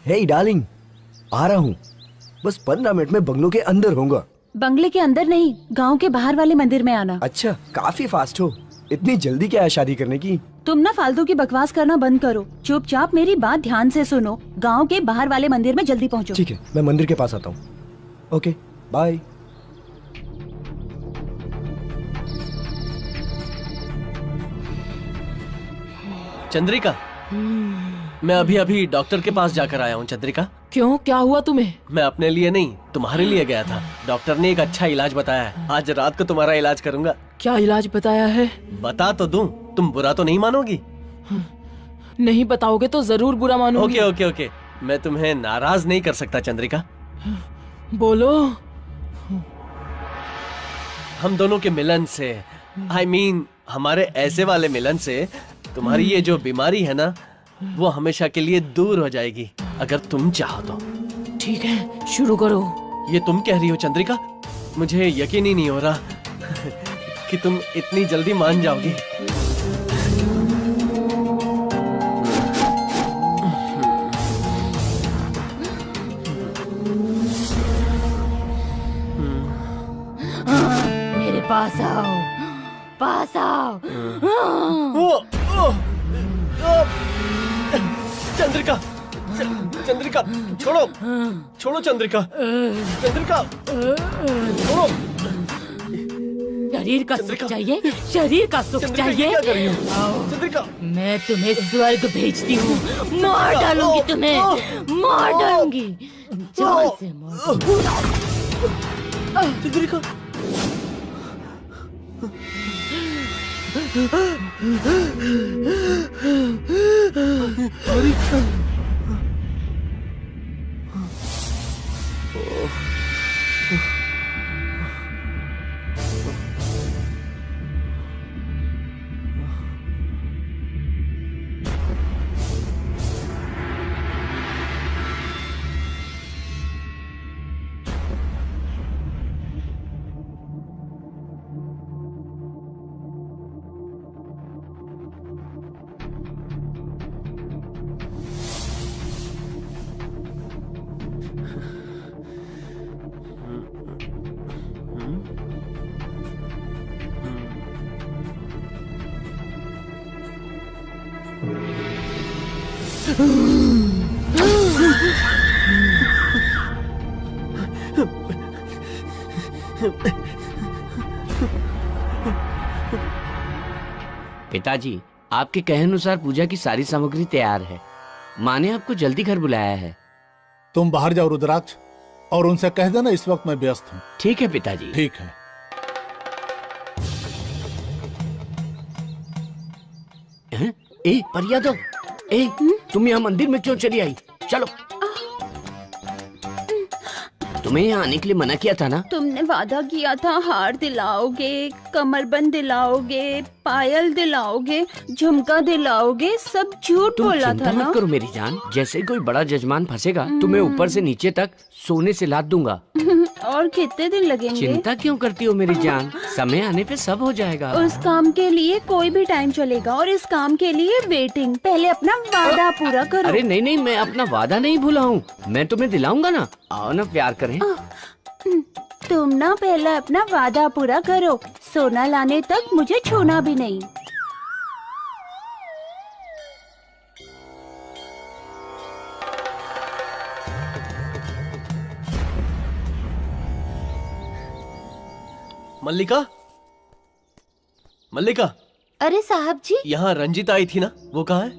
हे डार्लिंग, आ रहा हूँ। बस 15 मिनट में बंगलों के अंदर होऊंगा। बंगले के अंदर नहीं, गांव के बाहर वाले मंदिर में आना। अच्छा, काफी फास्ट हो। इतनी जल्दी क्या है शादी करने की? तुम ना फालतू की बकवास करना बंद करो, चुपचाप मेरी बात ध्यान से सुनो। गांव के बाहर वाले मंदिर में जल्दी पहुंचो। ठीक है, मैं मंदिर के पास आता हूँ। Okay, bye. चंद्रिका, मैं अभी अभी डॉक्टर के पास जाकर आया हूँ। चंद्रिका, क्यों, क्या हुआ तुम्हें? मैं अपने लिए नहीं, तुम्हारे लिए गया था। डॉक्टर ने एक अच्छा इलाज बताया है। आज रात को तुम्हारा इलाज करूंगा। क्या इलाज बताया है? बता तो दूं, तुम बुरा तो नहीं मानोगी? नहीं बताओगे तो जरूर बुरा मानूंगी। ओके ओके ओके, मैं तुम्हें नाराज नहीं कर सकता चंद्रिका। बोलो। हम दोनों के मिलन से, I mean, हमारे ऐसे वाले मिलन से तुम्हारी ये जो बीमारी है ना, वो हमेशा के लिए दूर हो जाएगी, अगर तुम चाहो तो। ठीक है, शुरू करो। ये तुम कह रही हो चंद्रिका? मुझे यकीन ही नहीं हो रहा कि तुम इतनी जल्दी मान जाओगी। मेरे पास आओ, पास आओ। चंद्रिका, चंद्रिका, छोड़ो, छोड़ो चंद्रिका, चंद्रिका, छोड़ो। शरीर का सुख चाहिए, शरीर का सुख चंद्रिका, ये चाहिए। क्या कर रही हो? चंद्रिका, मैं तुम्हें स्वर्ग भेजती हूँ। मार डालूंगी तुम्हें, मार डालूंगी। जान से मार। चंद्रिका, पिताजी, आपके कहे अनुसार पूजा की सारी सामग्री तैयार है। माँ ने आपको जल्दी घर बुलाया है। तुम बाहर जाओ रुद्राक्ष, और उनसे कह देना इस वक्त मैं व्यस्त हूँ। ठीक है पिताजी। ठीक है। हैं? ए परिया दो, ए तुम यहाँ मंदिर में क्यों चली आई? चलो। तुम्हें यहाँ आने के लिए मना किया था ना? तुमने वादा किया था हार दिलाओगे, कमरबंद दिलाओगे, पायल दिलाओगे, झुमका दिलाओगे, सब झूठ तुम बोला चिंता था ना। मत करो मेरी जान। जैसे कोई बड़ा जजमान फंसेगा, तुम्हें ऊपर से नीचे तक सोने से लाद दूंगा। और कितने दिन लगेंगे? चिंता क्यों करती हो मेरी जान? समय आने पे सब हो जाएगा। उस काम के लिए कोई भी टाइम चलेगा, और इस काम के लिए वेटिंग। पहले अपना वादा पूरा करो। अरे नहीं नहीं, मैं अपना वादा नहीं भूला हूँ। मैं तुम्हें दिलाऊंगा ना। आओ ना, प्यार करें। तुम ना पहले अपना वादा पूरा करो। सोना लाने तक मुझे छूना भी नहीं। मल्लिका, मल्लिका, अरे साहब जी, यहाँ रंजीता आई थी ना, वो कहाँ है?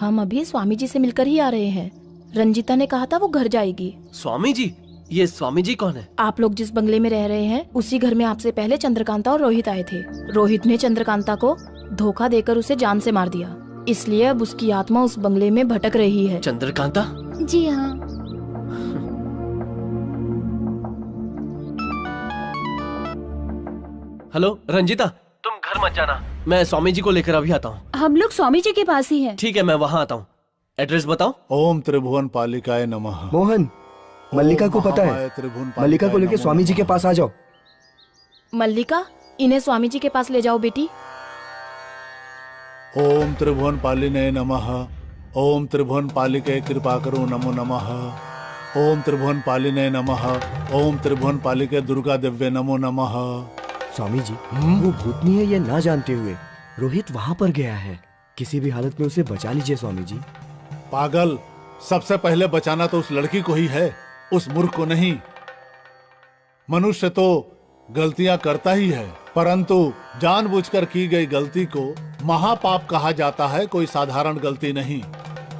हम अभी स्वामी जी से मिलकर ही आ रहे हैं। रंजीता ने कहा था वो घर जाएगी। स्वामी जी? ये स्वामी जी कौन है? आप लोग जिस बंगले में रह रहे हैं, उसी घर में आपसे पहले चंद्रकांता और रोहित आए थे। रोहित ने चंद्रकांता को धोखा देकर उसे जान से मार दिया, इसलिए अब उसकी आत्मा उस बंगले में भटक रही है। चंद्रकांता, जी हाँ। हेलो रंजिता, तुम घर मत जाना, मैं स्वामी जी को लेकर अभी आता हूँ। हम लोग स्वामी जी के पास ही हैं। ठीक है, मैं वहाँ आता हूँ। एड्रेस बताओ। ओम त्रिभुवन पालिकाय नमः। मोहन, मल्लिका को पता महामाया है, त्रिभुवन मल्लिका को पालिकाय लेके नमो स्वामी जी के नमः। पास आ जाओ। मल्लिका, इन्हें स्वामी जी के पास ले जाओ बेटी। ओम त्रिभुवन पालिने नमः। ओम त्रिभुवन पालिके कृपा करो नमो नमः। ओम त्रिभुवन पालिने नमः। ओम त्रिभुवन पालिके दुर्गा दिव्य नमो नमः। स्वामी जी, वो भूतनी है ये ना जानते हुए रोहित वहाँ पर गया है, किसी भी हालत में उसे बचा लीजिए स्वामी जी। पागल, सबसे पहले बचाना तो उस लड़की को ही है, उस मूर्ख को नहीं। मनुष्य तो गलतियां करता ही है, परंतु जानबूझकर की गई गलती को महापाप कहा जाता है, कोई साधारण गलती नहीं।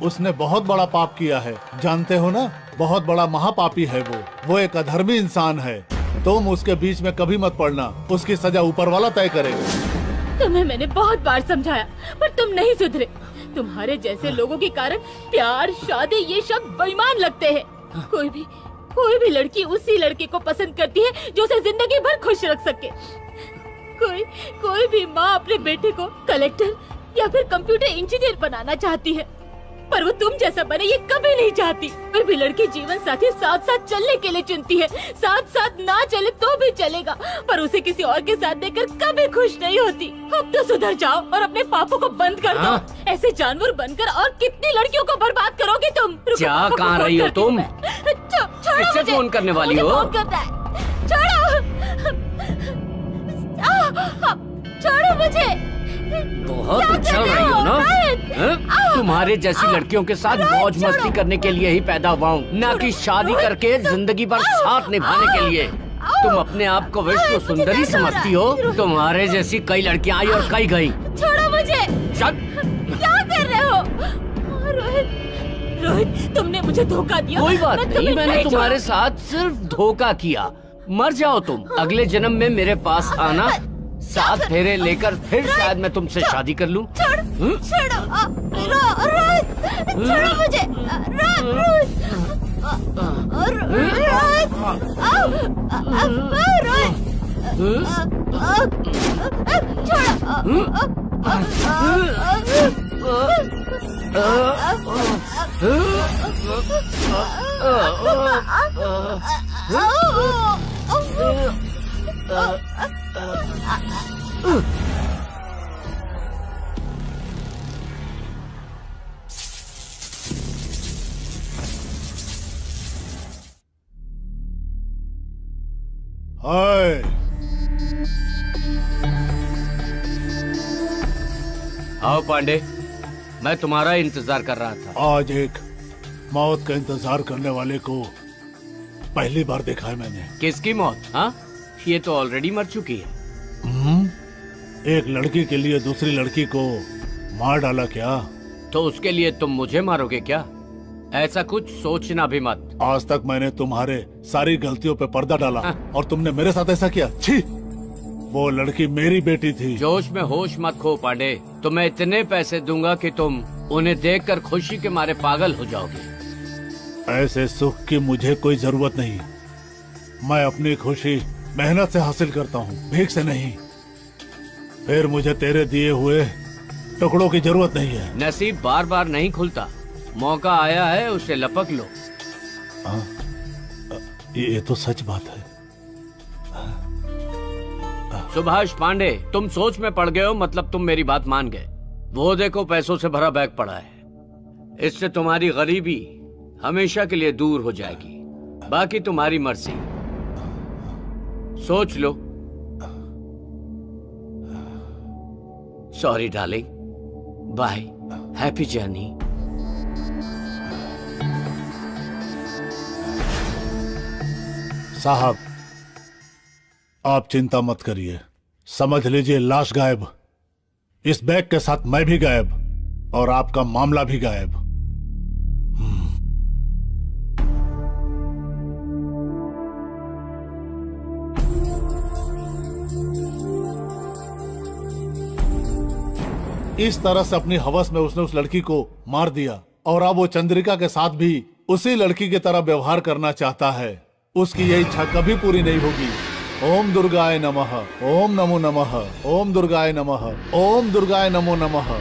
उसने बहुत बड़ा पाप किया है, जानते हो ना, बहुत बड़ा महापापी है वो एक अधर्मी इंसान है। तुम उसके बीच में कभी मत पड़ना, उसकी सजा ऊपर वाला तय करेगा। तुम्हें मैंने बहुत बार समझाया, पर तुम नहीं सुधरे। तुम्हारे जैसे लोगों के कारण प्यार, शादी ये शब्द बेईमान लगते हैं। कोई भी लड़की उसी लड़के को पसंद करती है जो उसे जिंदगी भर खुश रख सके। कोई भी माँ अपने बेटे को कलेक्टर या फिर कंप्यूटर इंजीनियर बनाना चाहती है, पर वो तुम जैसा बने ये कभी नहीं चाहती। कोई भी लड़की जीवन साथी साथ साथ चलने के लिए चुनती है, साथ साथ ना चले तो भी चलेगा, पर उसे किसी और के साथ देखकर कभी खुश नहीं होती। अब तो सुधर जाओ और अपने पापों को बंद कर दो। ऐसे जानवर बनकर और कितनी लड़कियों को बर्बाद करोगे तुम। रुको, क्या पापा को कहाँ फोन रही हो करती हूँ तुम? मैं। छोड़ो किससे मुझे। फोन करने वाली मुझे हो? फोन करना है। छोड़ो मुझे। बहुत क्या उछल कर रहे रही हो हो? ना? रोहित! हैं? तुम्हारे जैसी लड़कियों के साथ मौज मस्ती करने के लिए ही पैदा हुआ हूँ, ना कि शादी करके जिंदगी भर साथ निभाने के लिए। तुम अपने आप को विश्व सुंदरी समझती हो? तुम्हारे जैसी कई लड़कियां आई और कई गई। छोड़ो मुझे। चल। क्या कर रहे हो? रोहित, तुमने मुझे धोखा दिया। कोई बात मैं नहीं, तुम्हें मैंने नहीं तुम्हारे साथ सिर्फ धोखा किया। मर जाओ तुम, अगले जन्म में मेरे पास आना, 7 फेरे लेकर फिर शायद मैं तुमसे शादी कर लूं। छोड़ो मुझे। हाय, आओ पांडे, मैं तुम्हारा इंतजार कर रहा था। आज एक मौत का इंतजार करने वाले को पहली बार देखा है मैंने। किसकी मौत? हाँ, ये तो ऑलरेडी मर चुकी है। एक लड़की के लिए दूसरी लड़की को मार डाला क्या? तो उसके लिए तुम मुझे मारोगे क्या? ऐसा कुछ सोचना भी मत। आज तक मैंने तुम्हारे सारी गलतियों पे पर्दा डाला और तुमने मेरे साथ ऐसा किया। छी! वो लड़की मेरी बेटी थी। जोश में होश मत खो पांडे, तुम्हें इतने पैसे दूंगा कि तुम उन्हें देखकर खुशी के मारे पागल हो जाओगे। ऐसे सुख की मुझे कोई जरूरत नहीं। मैं अपनी खुशी मेहनत से हासिल करता हूँ, भीख से नहीं। फिर मुझे तेरे दिए हुए टुकड़ों की जरूरत नहीं है। नसीब बार बार नहीं खुलता, मौका आया है उसे लपक लो। ये तो सच बात है। सुभाष पांडे, तुम सोच में पड़ गए हो, मतलब तुम मेरी बात मान गए। वो देखो पैसों से भरा बैग पड़ा है, इससे तुम्हारी गरीबी हमेशा के लिए दूर हो जाएगी। बाकी तुम्हारी मर्जी, सोच लो। Sorry darling, bye, happy journey. साहब, आप चिंता मत करिए, समझ लीजिए लाश गायब, इस बैग के साथ मैं भी गायब और आपका मामला भी गायब। इस तरह से अपनी हवस में उसने उस लड़की को मार दिया और अब वो चंद्रिका के साथ भी उसी लड़की की तरह व्यवहार करना चाहता है। उसकी यह इच्छा कभी पूरी नहीं होगी। ओम दुर्गाय नमः, ओम नमो नमः, ओम दुर्गाय नमः, ओम दुर्गाय नमो नमः।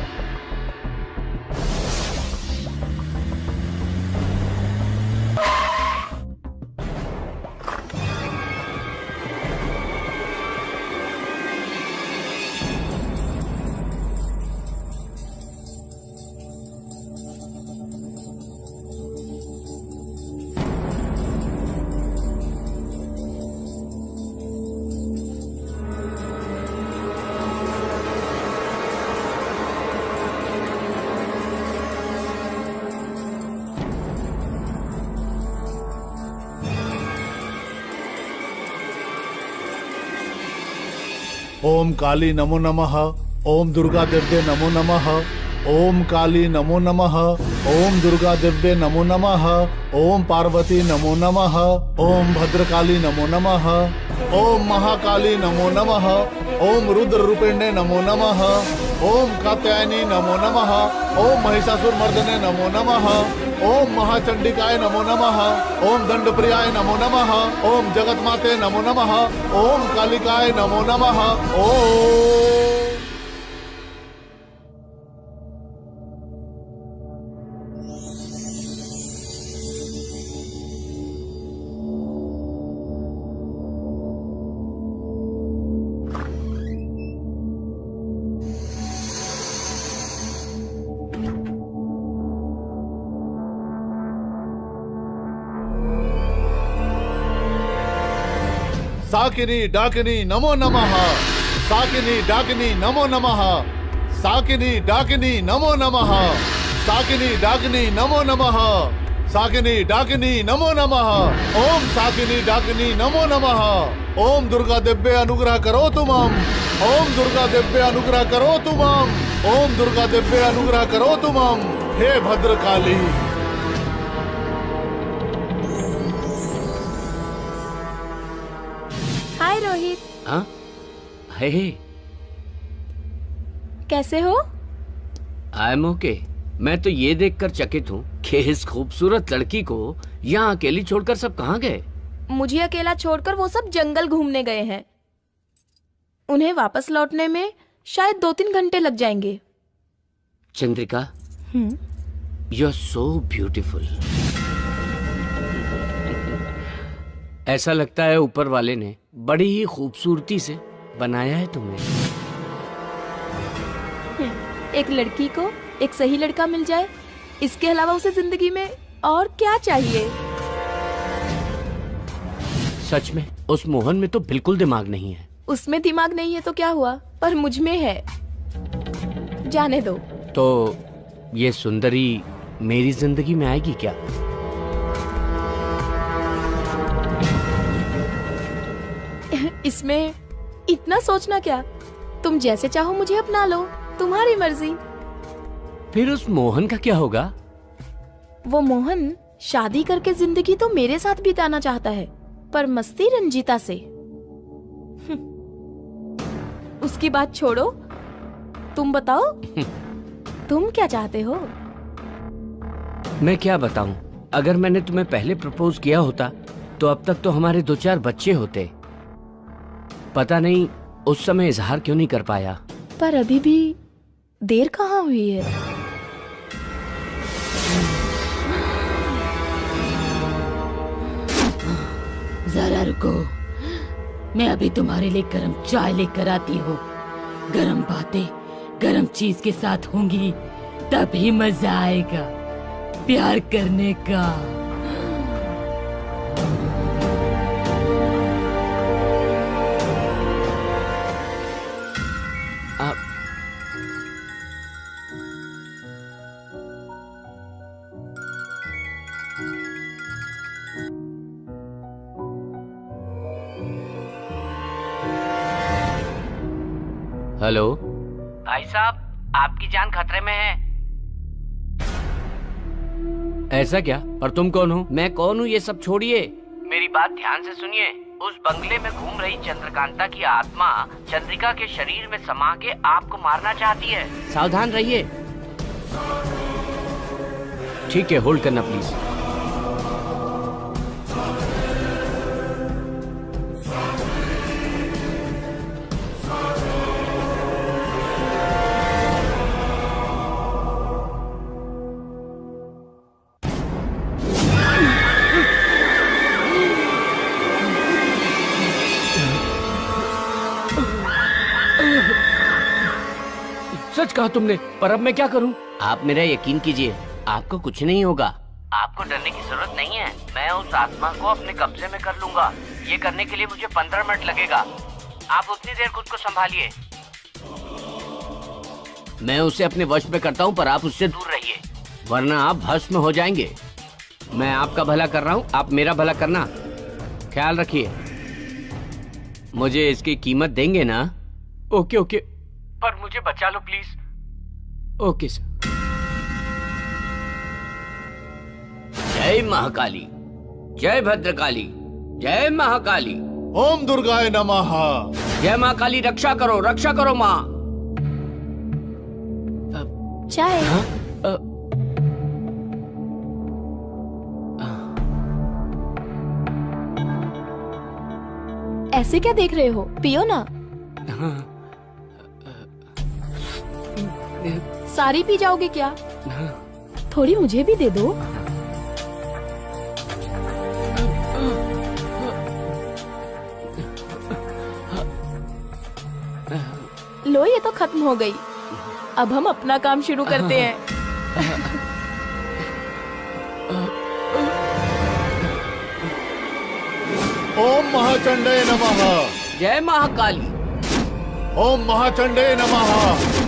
ओम काली नमो नमः, ओम दुर्गा देव्ये नमो नमः, ओम काली नमो नमः, ओम दुर्गा देव्ये नमो नमः, ओम पार्वती नमो नमः, ओम भद्रकाली नमो नमः, ओम महाकाली नमो नमः, ओम रुद्र रूपिण्ये नमो नमः, ओम कात्यायनी नमो नमः, ओम महिषासुर मर्दने नमो नमः, ओम महाचंडिकाय नमो नमः, ओम दंडप्रियाय नमो नमः, ओम जगतमाते नमो नमः, ओम कालिकाय नमो नमः। ओम साकिनी डाकिनी नमो नमः, साकिनी डाकिनी नमो नमः, साकिनी डाकिनी नमो नमः, साकिनी डाकिनी नमो नमः, साकिनी डाकिनी नमो नमः, ओम साकिनी डाकिनी नमो नमः। ओम दुर्गा देव्ये अनुग्रह करो तुमम, ओम दुर्गा देव्ये अनुग्रह करो तुमम, ओम दुर्गा देव्ये अनुग्रह करो तुमम। हे भद्रकाली। हाय रोहित, हाँ? हे कैसे हो? I am okay. मैं तो ये देखकर चकित हूँ कि इस खूबसूरत लड़की को यहाँ अकेली छोड़कर सब कहाँ गए। मुझे अकेला छोड़कर वो सब जंगल घूमने गए हैं। उन्हें वापस लौटने में शायद 2-3 घंटे लग जाएंगे। Chandrika, you are so beautiful. ऐसा लगता है ऊपर वाले ने बड़ी ही खूबसूरती से बनाया है तुम्हें। एक लड़की को एक सही लड़का मिल जाए, इसके अलावा उसे जिंदगी में और क्या चाहिए? सच में उस मोहन में तो बिल्कुल दिमाग नहीं है। उसमें दिमाग नहीं है तो क्या हुआ, पर मुझ में है। जाने दो। तो ये सुंदरी मेरी जिंदगी में आएगी क्या? इसमें इतना सोचना क्या? तुम जैसे चाहो मुझे अपना लो, तुम्हारी मर्जी। फिर उस मोहन का क्या होगा? वो मोहन शादी करके जिंदगी तो मेरे साथ बिताना चाहता है, पर मस्ती रंजीता से। उसकी बात छोड़ो, तुम बताओ तुम क्या चाहते हो? मैं क्या बताऊं? अगर मैंने तुम्हें पहले प्रपोज किया होता तो अब तक तो हमारे 2-4 बच्चे होते। पता नहीं उस समय इजहार क्यों नहीं कर पाया। पर अभी भी देर कहाँ हुई है? जरा रुको, मैं अभी तुम्हारे लिए गर्म चाय लेकर आती हूँ। गर्म बातें गर्म चीज के साथ होंगी तभी मजा आएगा प्यार करने का। हेलो भाई साहब, आपकी जान खतरे में है। ऐसा क्या? पर तुम कौन हो? मैं कौन हूँ ये सब छोड़िए। मेरी बात ध्यान से सुनिए। उस बंगले में घूम रही चंद्रकांता की आत्मा चंद्रिका के शरीर में समा के आपको मारना चाहती है। सावधान रहिए। ठीक है, होल्ड करना प्लीज। सच कहा तुमने, पर अब मैं क्या करूं? आप मेरा यकीन कीजिए, आपको कुछ नहीं होगा। आपको डरने की जरूरत नहीं है। मैं उस आत्मा को अपने कब्जे में कर लूंगा। ये करने के लिए मुझे 15 मिनट लगेगा। आप उतनी देर खुद को संभालिए। मैं उसे अपने वश में करता हूं, पर आप उससे दूर रहिए, वरना आप भस्म हो जाएंगे। मैं आपका भला कर रहा हूं, आप मेरा भला करना। ख्याल रखिए। मुझे इसकी कीमत देंगे ना? ओके ओके, पर मुझे बचा लो प्लीज। Okay sir. जय महाकाली, जय भद्रकाली, जय महाकाली। ओम दुर्गाय नमः। जय महाकाली, रक्षा करो माँ। चाय। ऐसे क्या देख रहे हो, पियो ना। सारी पी जाओगे क्या? थोड़ी मुझे भी दे दो। लो, ये तो खत्म हो गई। अब हम अपना काम शुरू करते हैं। ओम महाचंडे नमः। जय महाकाली। ओम महाचंडे नमः।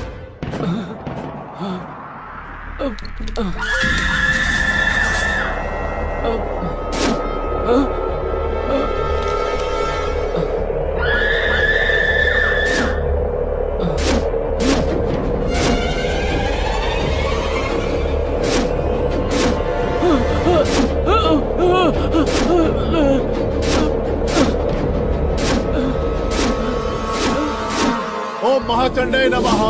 ओम महाचंडे नमः।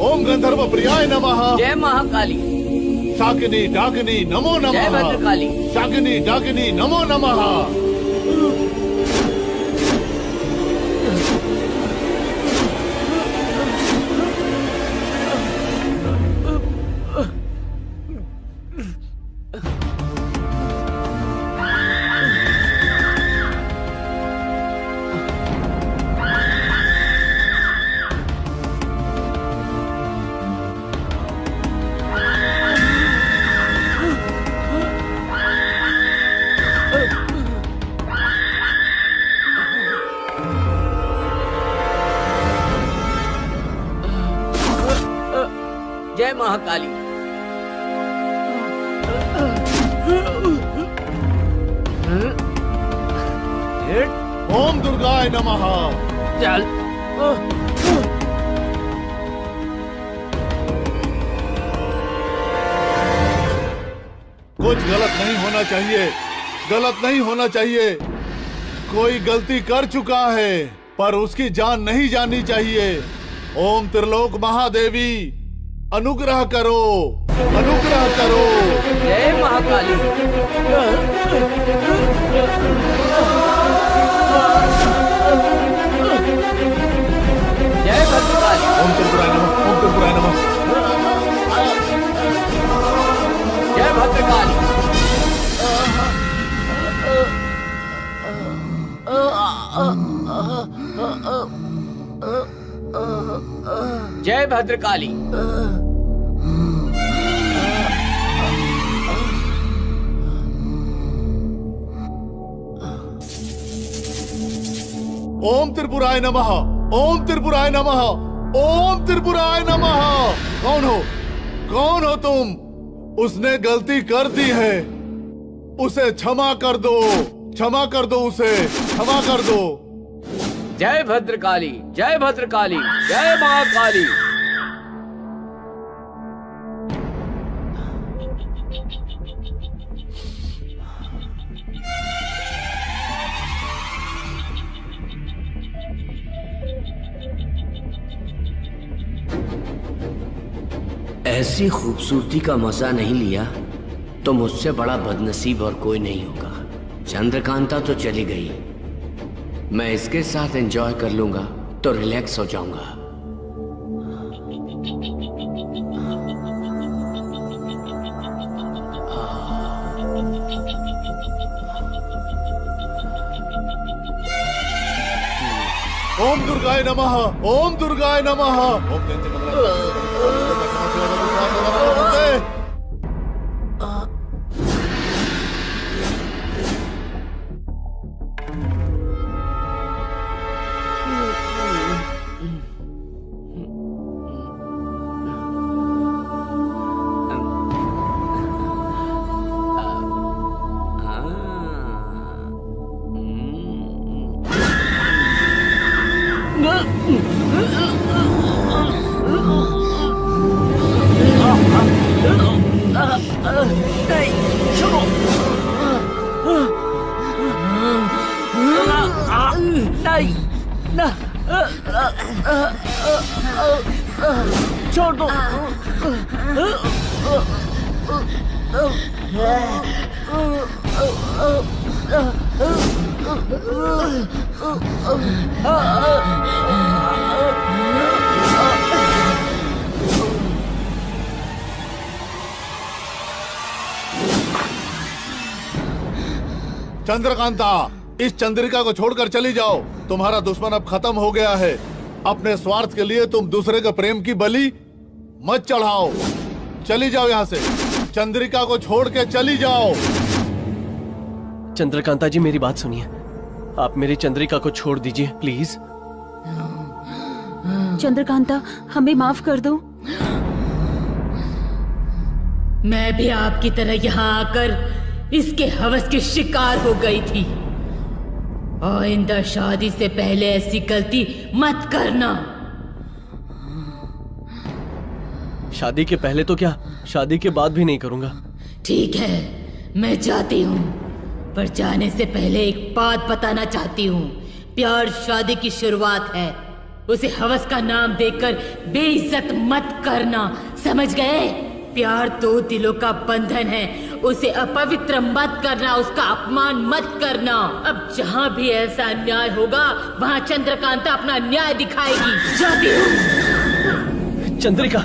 ओम गंधर्व प्रियाय नमः। जय महाकाली। शाकिनी डाकिनी नमो नमः। जय भद्रकाली। शाकिनी डाकिनी नमो नमः। जय महाकाली। ओम दुर्गाय नमः। चल। कुछ गलत नहीं होना चाहिए, गलत नहीं होना चाहिए। कोई गलती कर चुका है, पर उसकी जान नहीं जानी चाहिए। ओम त्रिलोक महादेवी अनुग्रह करो, अनुग्रह करो। जय महाकाली। जय भद्रकाली। ओम त्रिपुराय नमः। ओम त्रिपुराय नमः। जय भद्रकाली। जय भद्रकाली। ओम त्रिपुराय नमः। ओम त्रिपुराय नमः। ओम त्रिपुराय नमः। कौन हो, कौन हो तुम? उसने गलती कर दी है, उसे क्षमा कर दो, क्षमा कर दो, उसे क्षमा कर दो। जय भद्रकाली, जय भद्रकाली, जय महाकाली। ऐसी खूबसूरती का मजा नहीं लिया तो मुझसे बड़ा बदनसीब और कोई नहीं होगा। चंद्रकांता तो चली गई, मैं इसके साथ एंजॉय कर लूंगा तो रिलैक्स हो जाऊंगा। ओम दुर्गाय नमः, ओम दुर्गाय नमः। ओम जयंती छोड़ दो। चंद्रकांता, इस चंद्रिका को छोड़कर चली जाओ। तुम्हारा दुश्मन अब खत्म हो गया है। अपने स्वार्थ के लिए तुम दूसरे के प्रेम की बलि मत चढ़ाओ। चली जाओ यहाँ से। चंद्रिका को छोड़ के चली जाओ। चंद्रकांता जी, मेरी बात सुनिए। आप मेरी चंद्रिका को छोड़ दीजिए प्लीज। चंद्रकांता, हमें माफ कर दो। मैं भी आपकी तरह यहाँ आकर इसके हवस की शिकार हो गई थी। आइंदा शादी से पहले ऐसी गलती मत करना। शादी के पहले तो क्या, शादी के बाद भी नहीं करूंगा। ठीक है, मैं जाती हूँ, पर जाने से पहले एक बात बताना चाहती हूँ। प्यार शादी की शुरुआत है, उसे हवस का नाम देकर बेइज्जत मत करना, समझ गए? प्यार दो दिलों का बंधन है, उसे अपवित्र मत करना, उसका अपमान मत करना। अब जहाँ भी ऐसा अन्याय होगा वहाँ चंद्रकांता अपना न्याय दिखाएगी। जाती हूँ। चंद्रिका,